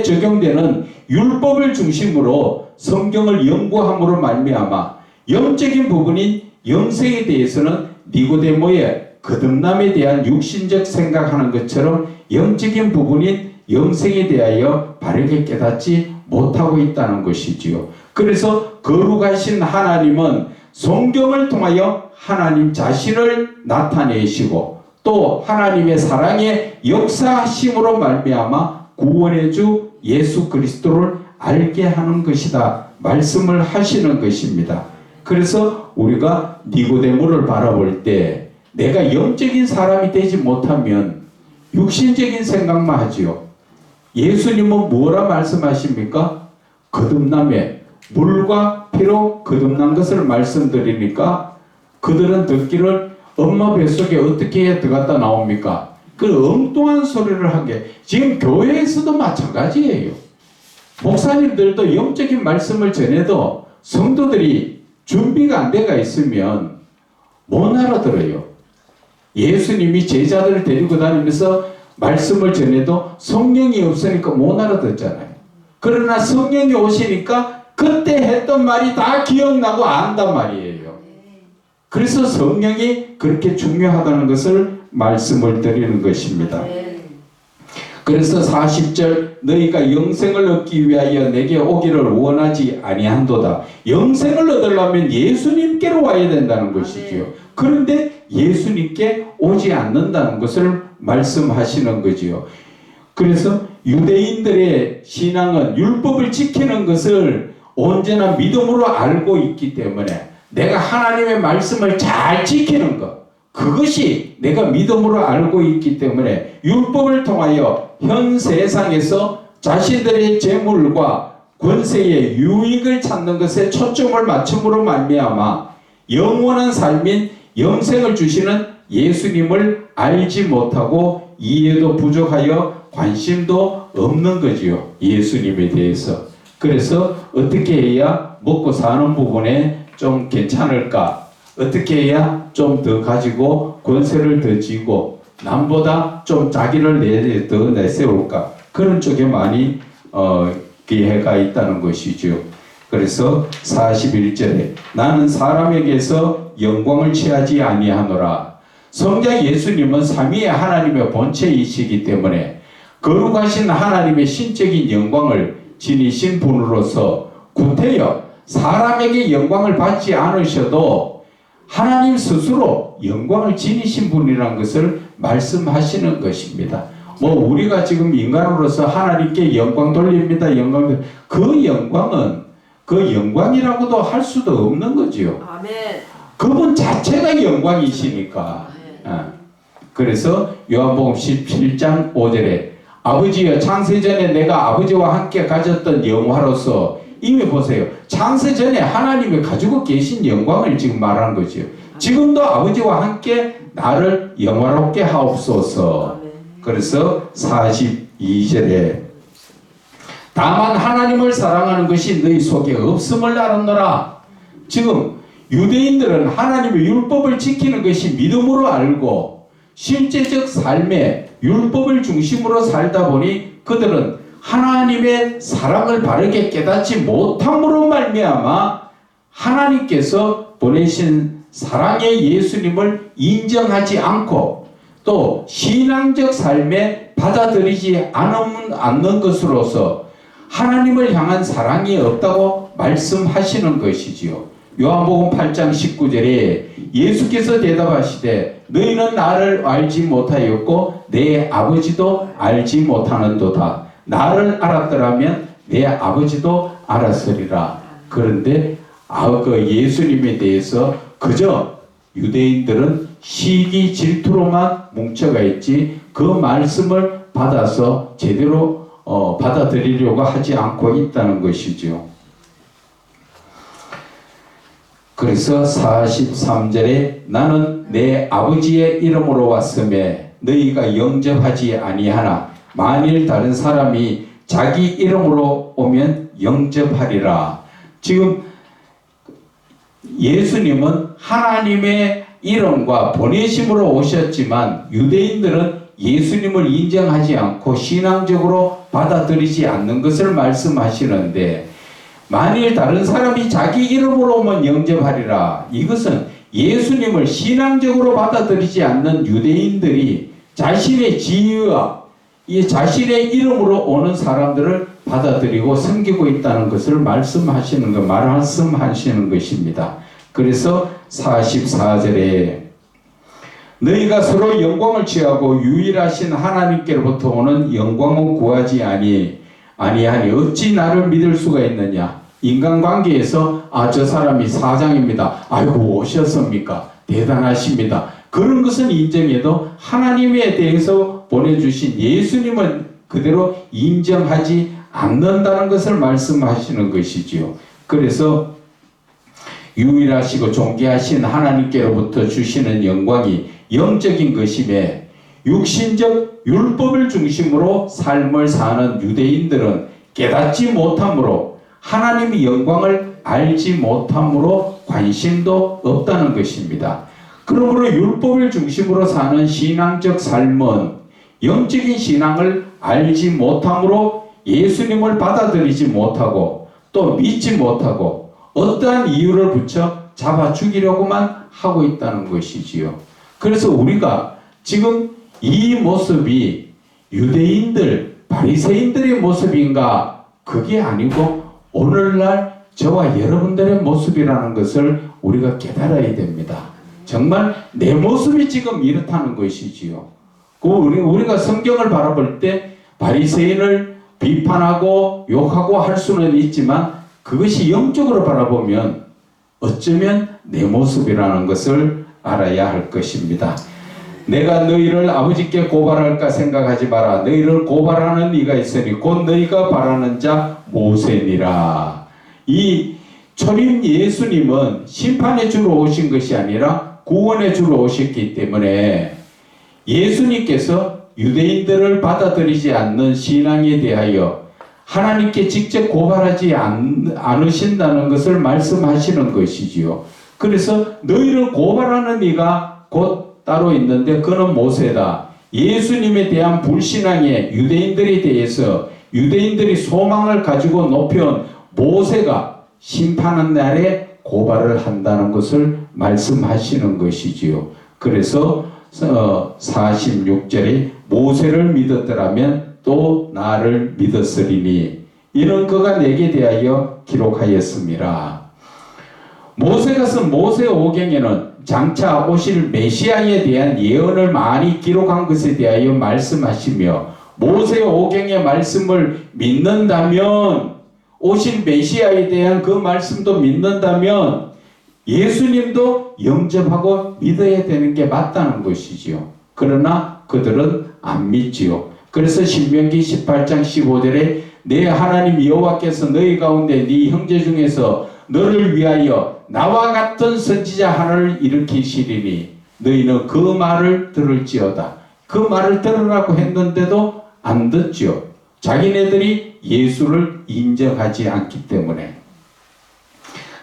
적용되는 율법을 중심으로 성경을 연구함으로 말미암아 영적인 부분인 영생에 대해서는 니고데모의 거듭남에 대한 육신적 생각하는 것처럼 영적인 부분인 영생에 대하여 바르게 깨닫지 못하고 있다는 것이지요. 그래서 거룩하신 하나님은 성경을 통하여 하나님 자신을 나타내시고 또 하나님의 사랑의 역사하심으로 말미암아 구원의 주 예수 그리스도를 알게 하는 것이다 말씀을 하시는 것입니다. 그래서 우리가 니고데모를 바라볼 때 내가 영적인 사람이 되지 못하면 육신적인 생각만 하지요. 예수님은 뭐라 말씀하십니까? 거듭남에 물과 피로 거듭난 것을 말씀드리니까 그들은 듣기를 엄마 뱃속에 어떻게 해야 들어갔다 나옵니까? 그 엉뚱한 소리를 하게. 지금 교회에서도 마찬가지예요. 목사님들도 영적인 말씀을 전해도 성도들이 준비가 안 돼가 있으면 못 알아들어요. 예수님이 제자들을 데리고 다니면서 말씀을 전해도 성령이 없으니까 못 알아듣잖아요. 그러나 성령이 오시니까 그때 했던 말이 다 기억나고 안단 말이에요. 그래서 성령이 그렇게 중요하다는 것을 말씀을 드리는 것입니다. 그래서 40절 너희가 영생을 얻기 위하여 내게 오기를 원하지 아니한도다. 영생을 얻으려면 예수님께로 와야 된다는 것이지요. 그런데 예수님께 오지 않는다는 것을 말씀하시는 거지요. 그래서 유대인들의 신앙은 율법을 지키는 것을 언제나 믿음으로 알고 있기 때문에 내가 하나님의 말씀을 잘 지키는 것, 그것이 내가 믿음으로 알고 있기 때문에 율법을 통하여 현 세상에서 자신들의 재물과 권세의 유익을 찾는 것에 초점을 맞춤으로 말미암아 영원한 삶인 영생을 주시는 예수님을 알지 못하고 이해도 부족하여 관심도 없는 거지요. 예수님에 대해서. 그래서 어떻게 해야 먹고 사는 부분에 좀 괜찮을까? 어떻게 해야 좀 더 가지고 권세를 더 쥐고 남보다 좀 자기를 더 내세울까? 그런 쪽에 많이 기회가 있다는 것이죠. 그래서 41절에 나는 사람에게서 영광을 취하지 아니하노라. 성자 예수님은 삼위의 하나님의 본체이시기 때문에 거룩하신 하나님의 신적인 영광을 지니신 분으로서 구태여 사람에게 영광을 받지 않으셔도 하나님 스스로 영광을 지니신 분이라는 것을 말씀하시는 것입니다. 뭐 우리가 지금 인간으로서 하나님께 영광 돌립니다. 그 영광은 그 영광이라고도 할 수도 없는 거지요. 아멘. 그분 자체가 영광이시니까. 그래서 요한복음 17장 5절에 아버지여 창세전에 내가 아버지와 함께 가졌던 영화로서 이미 보세요. 창세전에 하나님이 가지고 계신 영광을 지금 말하는 거죠. 지금도 아버지와 함께 나를 영화롭게 하옵소서. 그래서 42절에 다만 하나님을 사랑하는 것이 너희 속에 없음을 알았노라. 지금 유대인들은 하나님의 율법을 지키는 것이 믿음으로 알고 실제적 삶에 율법을 중심으로 살다 보니 그들은 하나님의 사랑을 바르게 깨닫지 못함으로 말미암아 하나님께서 보내신 사랑의 예수님을 인정하지 않고 또 신앙적 삶에 받아들이지 않는 것으로서 하나님을 향한 사랑이 없다고 말씀하시는 것이지요. 요한복음 8장 19절에 예수께서 대답하시되 너희는 나를 알지 못하였고 내 아버지도 알지 못하는도다. 나를 알았더라면 내 아버지도 알았으리라. 그런데 그 예수님에 대해서 그저 유대인들은 시기 질투로만 뭉쳐가 있지 그 말씀을 받아서 제대로 받아들이려고 하지 않고 있다는 것이죠. 그래서 43절에 나는 내 아버지의 이름으로 왔음에 너희가 영접하지 아니하나 만일 다른 사람이 자기 이름으로 오면 영접하리라. 지금 예수님은 하나님의 이름과 보내심으로 오셨지만 유대인들은 예수님을 인정하지 않고 신앙적으로 받아들이지 않는 것을 말씀하시는데 만일 다른 사람이 자기 이름으로 오면 영접하리라. 이것은 예수님을 신앙적으로 받아들이지 않는 유대인들이 자신의 지위와 이 자신의 이름으로 오는 사람들을 받아들이고 섬기고 있다는 것을 말씀하시는 것입니다. 그래서 44절에 너희가 서로 영광을 취하고 유일하신 하나님께로부터 오는 영광은 구하지 아니하니 어찌 나를 믿을 수가 있느냐. 인간관계에서 저 사람이 사장입니다. 아이고 오셨습니까? 대단하십니다. 그런 것은 인정해도 하나님에 대해서 보내주신 예수님은 그대로 인정하지 않는다는 것을 말씀하시는 것이지요. 그래서 유일하시고 존귀하신 하나님께로부터 주시는 영광이 영적인 것임에 육신적 율법을 중심으로 삶을 사는 유대인들은 깨닫지 못함으로 하나님의 영광을 알지 못함으로 관심도 없다는 것입니다. 그러므로 율법을 중심으로 사는 신앙적 삶은 영적인 신앙을 알지 못함으로 예수님을 받아들이지 못하고 또 믿지 못하고 어떠한 이유를 붙여 잡아 죽이려고만 하고 있다는 것이지요. 그래서 우리가 지금 이 모습이 유대인들, 바리새인들의 모습인가? 그게 아니고 오늘날 저와 여러분들의 모습이라는 것을 우리가 깨달아야 됩니다. 정말 내 모습이 지금 이렇다는 것이지요. 우리가 성경을 바라볼 때 바리새인을 비판하고 욕하고 할 수는 있지만 그것이 영적으로 바라보면 어쩌면 내 모습이라는 것을 알아야 할 것입니다. 내가 너희를 아버지께 고발할까 생각하지 마라. 너희를 고발하는 이가 있으니 곧 너희가 바라는 자 모세니라. 이 초림 예수님은 심판의 주로 오신 것이 아니라 구원의 주로 오셨기 때문에 예수님께서 유대인들을 받아들이지 않는 신앙에 대하여 하나님께 직접 고발하지 않으신다는 것을 말씀하시는 것이지요. 그래서 너희를 고발하는 이가 곧 따로 있는데 그는 모세다. 예수님에 대한 불신앙에 유대인들에 대해서 유대인들이 소망을 가지고 높여온 모세가 심판한 날에 고발을 한다는 것을 말씀하시는 것이지요. 그래서 46절에 모세를 믿었더라면 또 나를 믿었으리니 이는 그가 내게 대하여 기록하였습니다. 모세가 쓴 모세오경에는 장차 오실 메시아에 대한 예언을 많이 기록한 것에 대하여 말씀하시며 모세오경의 말씀을 믿는다면 오실 메시아에 대한 그 말씀도 믿는다면 예수님도 영접하고 믿어야 되는 게 맞다는 것이지요. 그러나 그들은 안 믿지요. 그래서 신명기 18장 15절에 내 하나님 여호와께서 너희 가운데 네 형제 중에서 너를 위하여 나와 같은 선지자 하나를 일으키시리니 너희는 그 말을 들을지어다. 그 말을 들으라고 했는데도 안 듣죠. 자기네들이 예수를 인정하지 않기 때문에.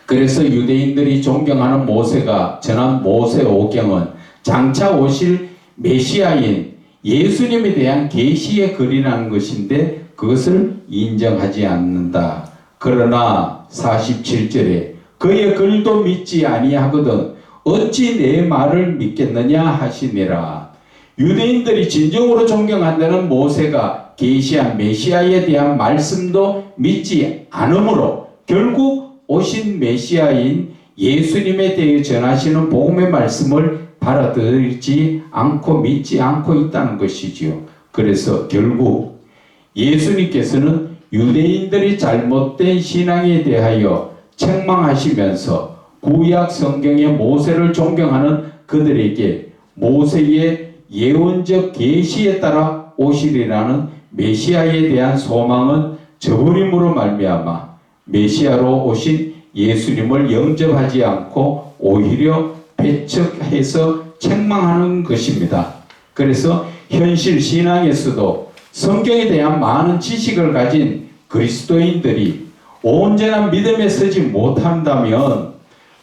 그래서 유대인들이 존경하는 모세가 전한 모세오경은 장차 오실 메시아인 예수님에 대한 계시의 글이라는 것인데 그것을 인정하지 않는다. 그러나 47절에 그의 글도 믿지 아니하거든 어찌 내 말을 믿겠느냐 하시니라. 유대인들이 진정으로 존경한다는 모세가 계시한 메시아에 대한 말씀도 믿지 않으므로 결국 오신 메시아인 예수님에 대해 전하시는 복음의 말씀을 받아들이지 않고 믿지 않고 있다는 것이지요. 그래서 결국 예수님께서는 유대인들이 잘못된 신앙에 대하여 책망하시면서 구약 성경의 모세를 존경하는 그들에게 모세의 예언적 계시에 따라 오시리라는 메시아에 대한 소망은 저버림으로 말미암아 메시아로 오신 예수님을 영접하지 않고 오히려 배척해서 책망하는 것입니다. 그래서 현실 신앙에서도 성경에 대한 많은 지식을 가진 그리스도인들이 온전한 믿음에 서지 못한다면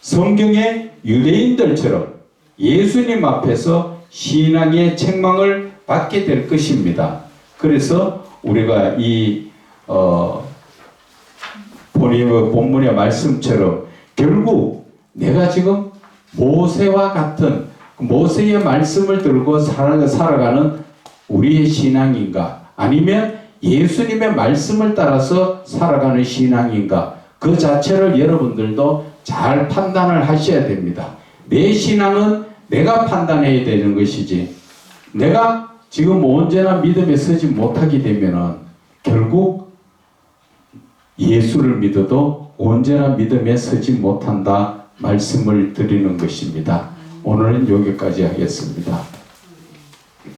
성경의 유대인들처럼 예수님 앞에서 신앙의 책망을 받게 될 것입니다. 그래서 우리가 이 본문의 말씀처럼 결국 내가 지금 모세와 같은 모세의 말씀을 들고 살아가는 우리의 신앙인가, 아니면 예수님의 말씀을 따라서 살아가는 신앙인가, 그 자체를 여러분들도 잘 판단을 하셔야 됩니다. 내 신앙은 내가 판단해야 되는 것이지, 내가 지금 온전한 믿음에 서지 못하게 되면은 결국 예수를 믿어도 온전한 믿음에 서지 못한다 말씀을 드리는 것입니다. 오늘은 여기까지 하겠습니다.